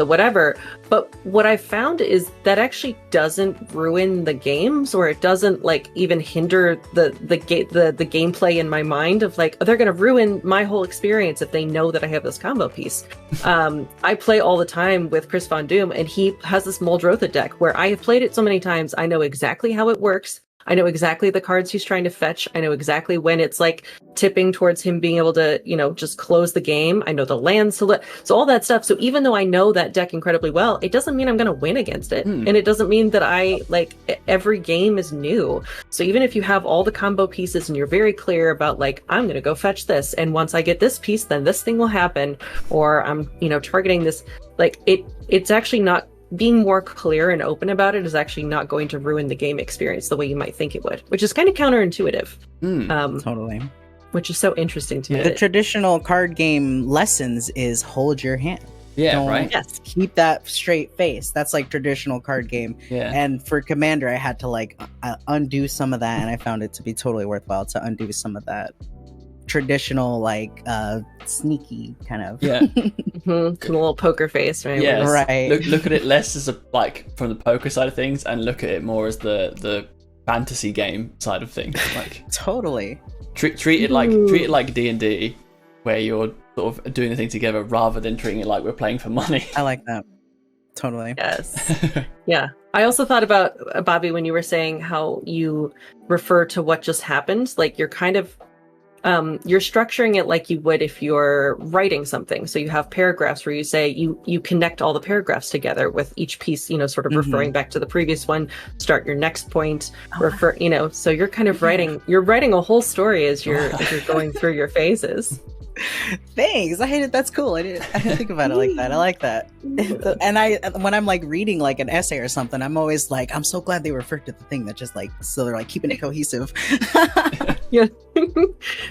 Speaker 2: whatever. But what I found is that actually doesn't ruin the games, or it doesn't like even hinder the gameplay in my mind of like, oh, they're going to ruin my whole experience if they know that I have this combo piece. I play all the time with Chris Von Doom, and he has this Muldrotha deck where I have played it so many times. I know exactly how it works. I know exactly the cards he's trying to fetch. I know exactly when it's like tipping towards him being able to, just close the game. I know the lands so all that stuff. So even though I know that deck incredibly well, it doesn't mean I'm going to win against it. And it doesn't mean that every game is new. So even if you have all the combo pieces and you're very clear about like, I'm going to go fetch this, and once I get this piece, then this thing will happen, or I'm, targeting this, like it's actually not. Being more clear and open about it is actually not going to ruin the game experience the way you might think it would, which is kind of counterintuitive.
Speaker 3: Totally.
Speaker 2: Which is so interesting to me.
Speaker 3: The traditional card game lessons is hold your hand.
Speaker 1: Yeah, right.
Speaker 2: Yes.
Speaker 3: Keep that straight face. That's like traditional card game.
Speaker 1: Yeah.
Speaker 3: And for Commander, I had to like undo some of that, and I found it to be totally worthwhile to undo some of that traditional like sneaky kind of
Speaker 2: a little poker face, right?
Speaker 1: Yes.
Speaker 3: Right.
Speaker 1: Look at it less as from the poker side of things, and look at it more as the fantasy game side of things. Like
Speaker 3: totally
Speaker 1: treat it like D&D, where you're sort of doing the thing together, rather than treating it like we're playing for money.
Speaker 3: I like that. Totally.
Speaker 2: Yes. Yeah. I also thought about Bobbie when you were saying how you refer to what just happened, like you're kind of you're structuring it like you would if you're writing something. So you have paragraphs where you say you connect all the paragraphs together with each piece, sort of referring back to the previous one, start your next point, so you're kind of writing a whole story as you're going through your phases.
Speaker 3: Thanks. That's cool. I didn't think about it like that. I like that. And when I'm like reading like an essay or something, I'm always like, I'm so glad they referred to the thing that just like, so they're like keeping it cohesive.
Speaker 2: Yeah,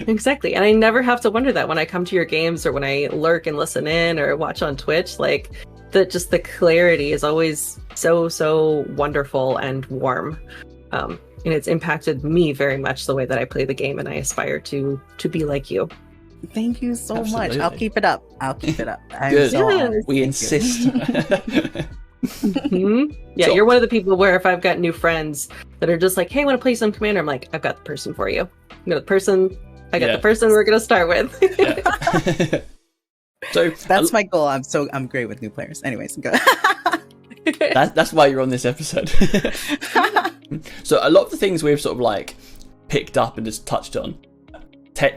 Speaker 2: exactly. And I never have to wonder that when I come to your games or when I lurk and listen in or watch on Twitch, like the clarity is always so wonderful and warm. And it's impacted me very much the way that I play the game, and I aspire to be like you.
Speaker 3: Thank you so much. I'll keep it up.
Speaker 1: Good.
Speaker 3: So
Speaker 1: we insist.
Speaker 2: Yeah, you're one of the people where if I've got new friends that are just like, hey, I want to play some Commander, I'm like, I've got the person for you. I got the person we're gonna start with.
Speaker 1: So
Speaker 3: that's my goal. I'm great with new players. Anyways, go.
Speaker 1: That's why you're on this episode. So a lot of the things we've sort of like picked up and just touched on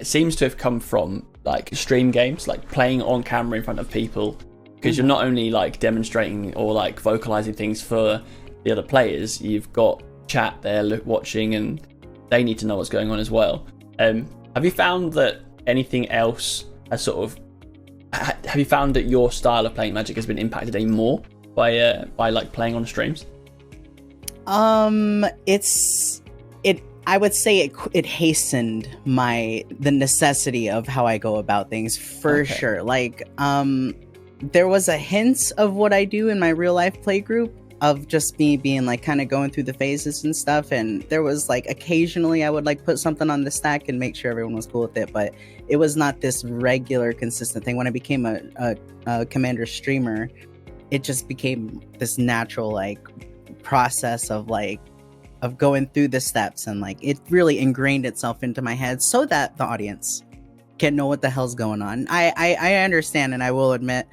Speaker 1: seems to have come from like stream games, like playing on camera in front of people, because you're not only like demonstrating or like vocalizing things for the other players, you've got chat there watching and they need to know what's going on as well. Have you found that anything else has sort of have you found that your style of playing Magic has been impacted any more by like playing on streams?
Speaker 3: I would say it hastened the necessity of how I go about things for sure. Like, there was a hint of what I do in my real life play group of just me being like kind of going through the phases and stuff. And there was like occasionally I would like put something on the stack and make sure everyone was cool with it. But it was not this regular, consistent thing. When I became a Commander streamer, it just became this natural like process of going through the steps, and like it really ingrained itself into my head so that the audience can know what the hell's going on. I understand, and I will admit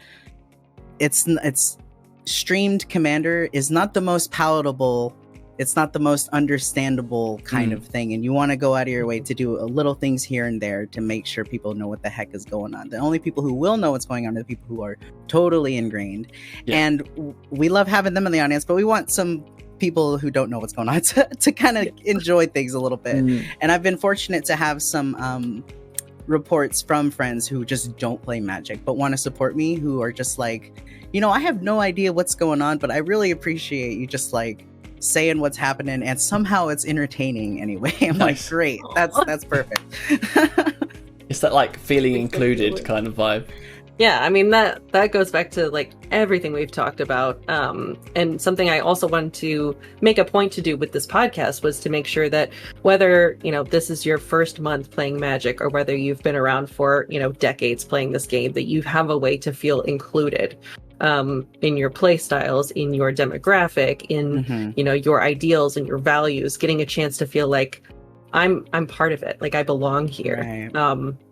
Speaker 3: it's streamed Commander is not the most palatable, it's not the most understandable kind of thing, and you want to go out of your way to do little things here and there to make sure people know what the heck is going on. The only people who will know what's going on are the people who are totally ingrained. And we love having them in the audience, but we want some people who don't know what's going on to kind of enjoy things a little bit. And I've been fortunate to have some reports from friends who just don't play Magic but want to support me, who are just like, I have no idea what's going on, but I really appreciate you just like saying what's happening, and somehow it's entertaining anyway. I'm like, great, that's perfect.
Speaker 1: It's that like feeling included kind of vibe.
Speaker 2: Yeah, I mean that goes back to like everything we've talked about, and something I also wanted to make a point to do with this podcast was to make sure that whether this is your first month playing Magic or whether you've been around for decades playing this game, that you have a way to feel included in your play styles, in your demographic, in your ideals and your values. Getting a chance to feel like I'm part of it, like I belong here,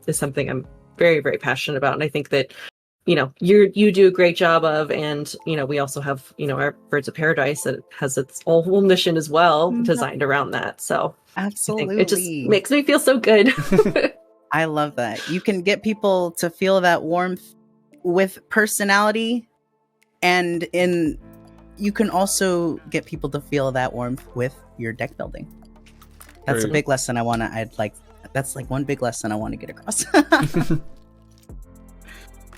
Speaker 2: is something I'm very, very passionate about. And I think that, you do a great job of, and, we also have, our Birds of Paradise that has its whole mission as well designed around that. So
Speaker 3: absolutely,
Speaker 2: it just makes me feel so good.
Speaker 3: I love that. You can get people to feel that warmth with personality, and you can also get people to feel that warmth with your deck building. That's a big lesson that's like one big lesson I want to get across.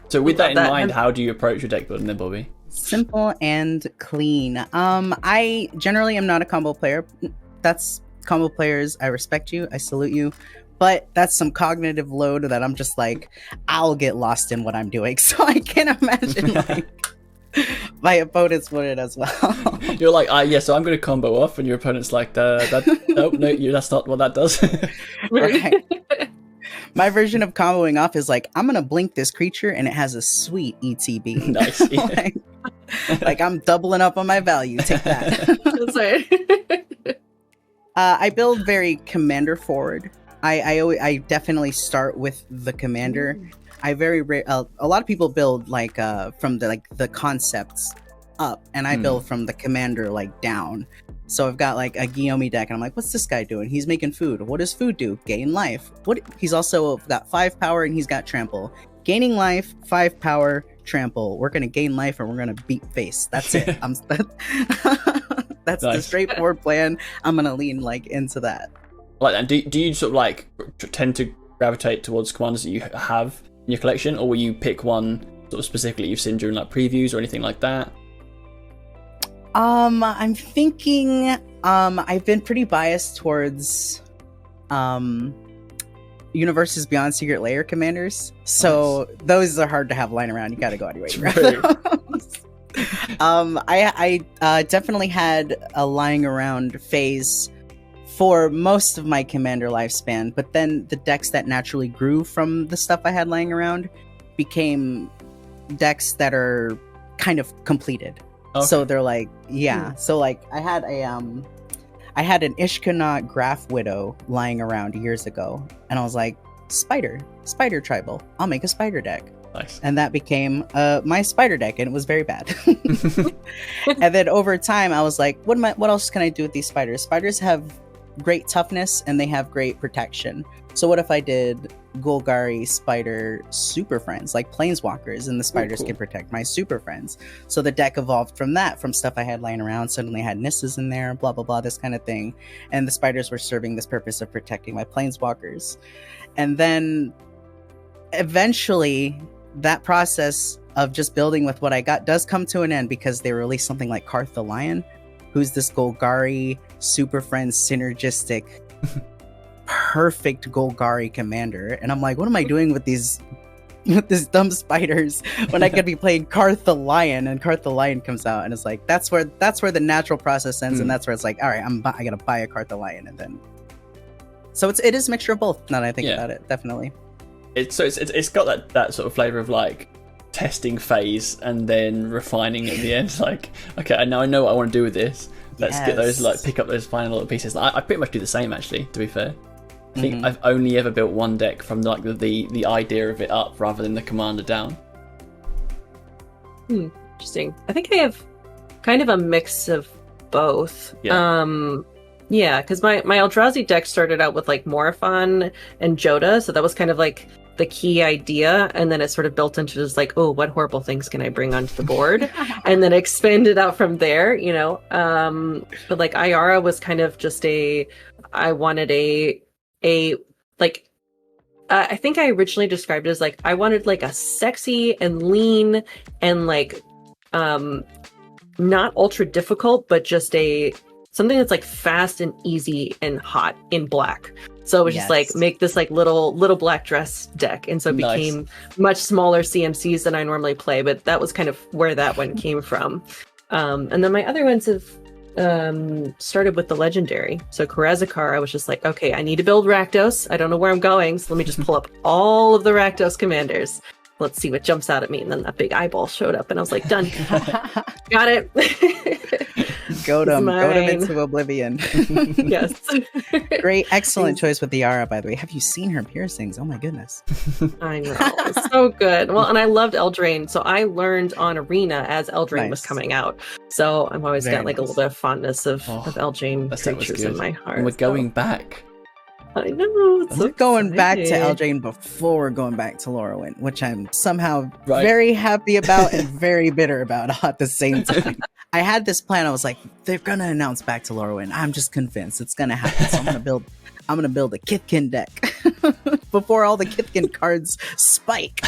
Speaker 1: So with that in mind, how do you approach your deck building then, Bobbie?
Speaker 3: Simple and clean. I generally am not a combo player. That's combo players. I respect you. I salute you. But that's some cognitive load that I'm just like, I'll get lost in what I'm doing. So I can't imagine like my opponents would as well.
Speaker 1: You're like, so I'm going to combo off, and your opponent's like, nope, that's not what that does.
Speaker 3: Right. My version of comboing off is like, I'm going to blink this creature and it has a sweet ETB.
Speaker 1: Nice. Yeah.
Speaker 3: like I'm doubling up on my value. Take that.
Speaker 2: That's right.
Speaker 3: I build very commander forward. I definitely start with the commander. A lot of people build like from the concepts up, and I build from the commander like down. So I've got like a Guillaume deck, and I'm like, what's this guy doing? He's making food. What does food do? Gain life. What? He's also got 5 power, and he's got trample. Gaining life, 5 power, trample. We're gonna gain life, and we're gonna beat face. That's it. That's nice. The straightforward plan. I'm gonna lean like into that.
Speaker 1: Like that. Do you sort of like tend to gravitate towards commanders that you have in your collection, or will you pick one sort of specifically you've seen during like previews or anything like that?
Speaker 3: I'm thinking I've been pretty biased towards Universes Beyond Secret Lair commanders. So nice. Those are hard to have lying around. You gotta go anyway. I definitely had a lying around phase for most of my commander lifespan, but then the decks that naturally grew from the stuff I had lying around became decks that are kind of completed. Okay. So they're like, yeah. So like I had an Ishkana Graph Widow lying around years ago, and I was like, spider tribal. I'll make a spider deck.
Speaker 1: Nice.
Speaker 3: And that became my spider deck, and it was very bad. And then over time, I was like, what else can I do with these spiders? Spiders have great toughness, and they have great protection. So what if I did Golgari Spider Super Friends, like Planeswalkers, and the spiders can protect my Super Friends? So the deck evolved from that, from stuff I had lying around. Suddenly I had Nisses in there, blah, blah, blah, this kind of thing. And the spiders were serving this purpose of protecting my Planeswalkers. And then eventually that process of just building with what I got does come to an end, because they released something like Karth the Lion, who's this Golgari Super Friends synergistic perfect Golgari commander, and I'm like, what am I doing with these dumb spiders when I could be playing Karth the Lion? And Karth the Lion comes out, and it's like that's where the natural process ends, and that's where it's like, all right, I gotta buy a Karth the Lion, and then so it is a mixture of both. Now that I think about it, definitely. It's
Speaker 1: got that sort of flavor of like testing phase and then refining at the end. Like, okay, I know what I want to do with this. Let's get those, like, pick up those final little pieces. I pretty much do the same, actually, to be fair. I think I've only ever built one deck from like the idea of it up rather than the commander down.
Speaker 2: Interesting. I think I have kind of a mix of both. Yeah, because my Eldrazi deck started out with like Morophon and Joda, so that was kind of like the key idea, and then it sort of built into just like, oh, what horrible things can I bring onto the board, and then expanded out from there, you know. But like Ayara was kind of just I wanted a like, I think I originally described it as like, I wanted like a sexy and lean and like not ultra difficult, but just something that's like fast and easy and hot in black. So it was just like, make this like little black dress deck. And so it became much smaller CMCs than I normally play, but that was kind of where that one came from. And then my other ones have started with the legendary. So Karazakar, I was just like, okay, I need to build Rakdos. I don't know where I'm going, so let me just pull up all of the Rakdos commanders. Let's see what jumps out at me. And then that big eyeball showed up, and I was like, done. Got it.
Speaker 3: Goat-em into oblivion.
Speaker 2: Yes.
Speaker 3: Great, excellent choice with the Yara, by the way. Have you seen her piercings? Oh my goodness.
Speaker 2: I know. It's so good. Well, and I loved Eldraine, so I learned on Arena as Eldraine was coming out. So I've always got like a little bit of fondness of Eldraine creatures in my heart.
Speaker 1: And we're going back.
Speaker 2: I know.
Speaker 3: We're going back to Eldraine before we're going back to Lorwyn, which I'm somehow very happy about and very bitter about at the same time. I had this plan. I was like, they're gonna announce back to Lorwyn. I'm just convinced it's gonna happen. So I'm gonna build a Kithkin deck before all the Kithkin cards spike.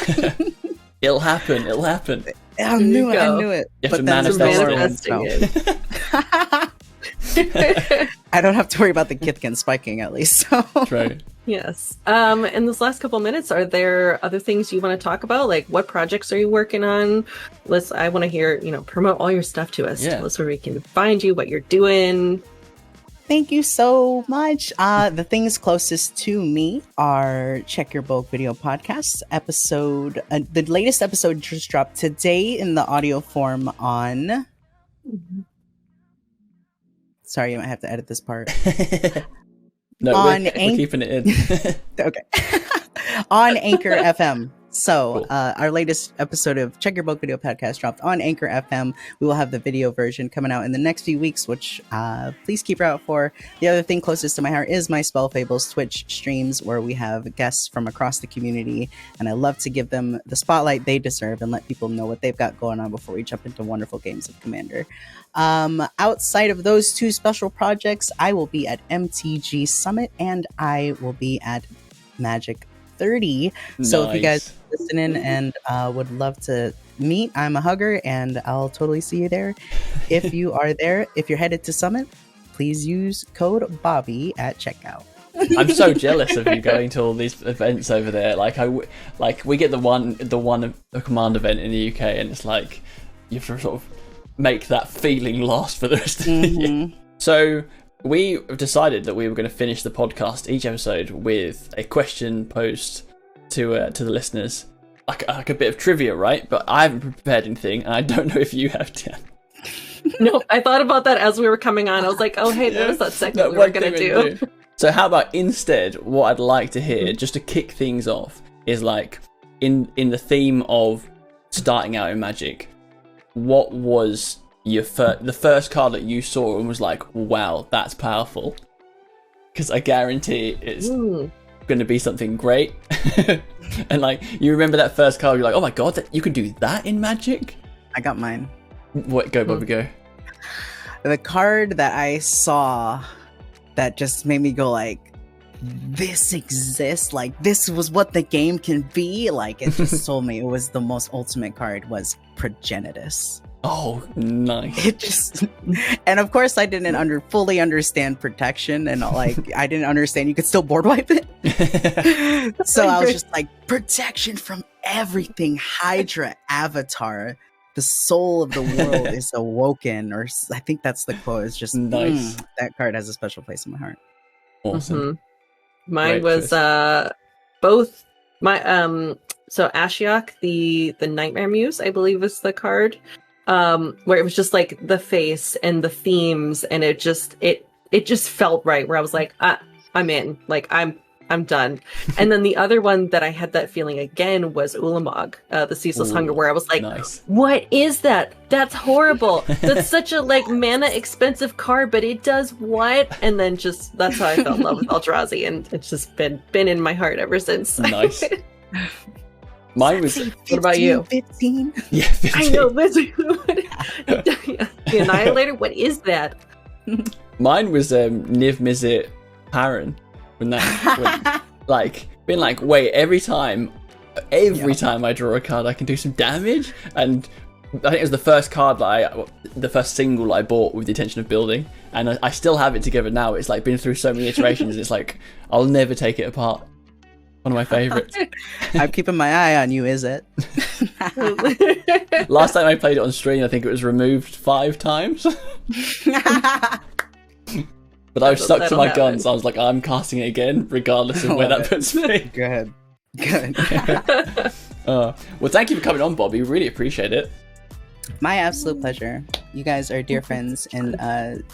Speaker 1: It'll happen.
Speaker 3: I knew it.
Speaker 1: You have to manifest
Speaker 2: it.
Speaker 3: I don't have to worry about the Kithkin spiking, at least. So.
Speaker 1: Right.
Speaker 2: Yes. In this last couple minutes, are there other things you want to talk about? Like, what projects are you working on? I want to hear, promote all your stuff to us. Tell us where we can find you, what you're doing.
Speaker 3: Thank you so much. The things closest to me are Check Your Bulk Video Podcast episode. The latest episode just dropped today in the audio form on... Sorry, you might have to edit this part.
Speaker 1: No, we're keeping it in.
Speaker 3: Okay. On Anchor FM. So,
Speaker 1: Cool.
Speaker 3: Our latest episode of Check Your Book Video Podcast dropped on Anchor FM. We will have the video version coming out in the next few weeks, which please keep your eye out for. The other thing closest to my heart is my Spell Fables Twitch streams, where we have guests from across the community, and I love to give them the spotlight they deserve and let people know what they've got going on before we jump into wonderful games of Commander. Outside of those two special projects, I will be at MTG Summit and I will be at Magic 30. So if you guys are listening and would love to meet, I'm a hugger and I'll totally see you there. If you are there, if you're headed to Summit, please use code Bobbie at checkout.
Speaker 1: I'm so jealous of you going to all these events over there. Like we get the one command event in the UK, and it's like you have to sort of make that feeling last for the rest of the year. So we decided that we were going to finish the podcast each episode with a question posed to the listeners, like a bit of trivia, right? But I haven't prepared anything, and I don't know if you have, Jan.
Speaker 2: No, I thought about that as we were coming on. I was like, oh, hey, there's that segment we were going to do.
Speaker 1: So how about instead, what I'd like to hear, just to kick things off, is like, in the theme of starting out in Magic, what was the first card that you saw and was like, wow, that's powerful? Because I guarantee it's going to be something great. And like, you remember that first card, you're like, oh my god, you can do that in Magic?
Speaker 3: I got mine.
Speaker 1: What? Go, Bobbie, go.
Speaker 3: The card that I saw that just made me go like, this exists, like this was what the game can be, like it just told me it was the most ultimate card, was Progenitus.
Speaker 1: Oh, nice.
Speaker 3: It just, and of course I didn't fully understand protection, and like I didn't understand you could still board wipe it. So I was just like, protection from everything, Hydra Avatar, the soul of the world is awoken, or I think that's the quote. It's just
Speaker 1: nice.
Speaker 3: That card has a special place in my heart.
Speaker 1: Awesome.
Speaker 2: Mine was both my so Ashiok, the Nightmare Muse, I believe is the card. Where it was just like the face and the themes, and it just felt right, where I was like, I'm in, like I'm done. And then the other one that I had that feeling again was Ulamog, the Ceaseless Hunger, where I was like,
Speaker 1: nice.
Speaker 2: What is that? That's horrible. That's such a like mana expensive card, but it does what? And then just that's how I fell in love with Eldrazi, and it's just been in my heart ever since.
Speaker 1: Nice. Mine was.
Speaker 3: 15,
Speaker 2: what about you?
Speaker 3: 15.
Speaker 1: Yeah, 15.
Speaker 2: I know. The Annihilator. What is that?
Speaker 1: Mine was Niv Mizzet Paran. When like being like, wait, every time I draw a card, I can do some damage. And I think it was the first card the first single I bought with the intention of building, and I still have it together now. It's like been through so many iterations. It's like I'll never take it apart. One of my favorites.
Speaker 3: I'm keeping my eye on you, is it?
Speaker 1: Last time I played it on stream, I think it was removed 5 times. But I was stuck to my guns. I was like, I'm casting it again, regardless of where that puts me.
Speaker 3: Go ahead. Good.
Speaker 1: Well, thank you for coming on, Bobbie. Really appreciate it.
Speaker 3: My absolute pleasure. You guys are dear friends, and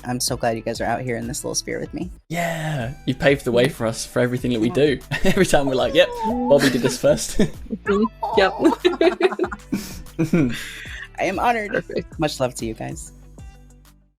Speaker 3: I'm so glad you guys are out here in this little sphere with me.
Speaker 1: Yeah, you paved the way for us for everything that we do. Every time we're like, yep, Bobbie did this first.
Speaker 2: Yep.
Speaker 3: I am honored.
Speaker 2: Perfect.
Speaker 3: Much love to you guys.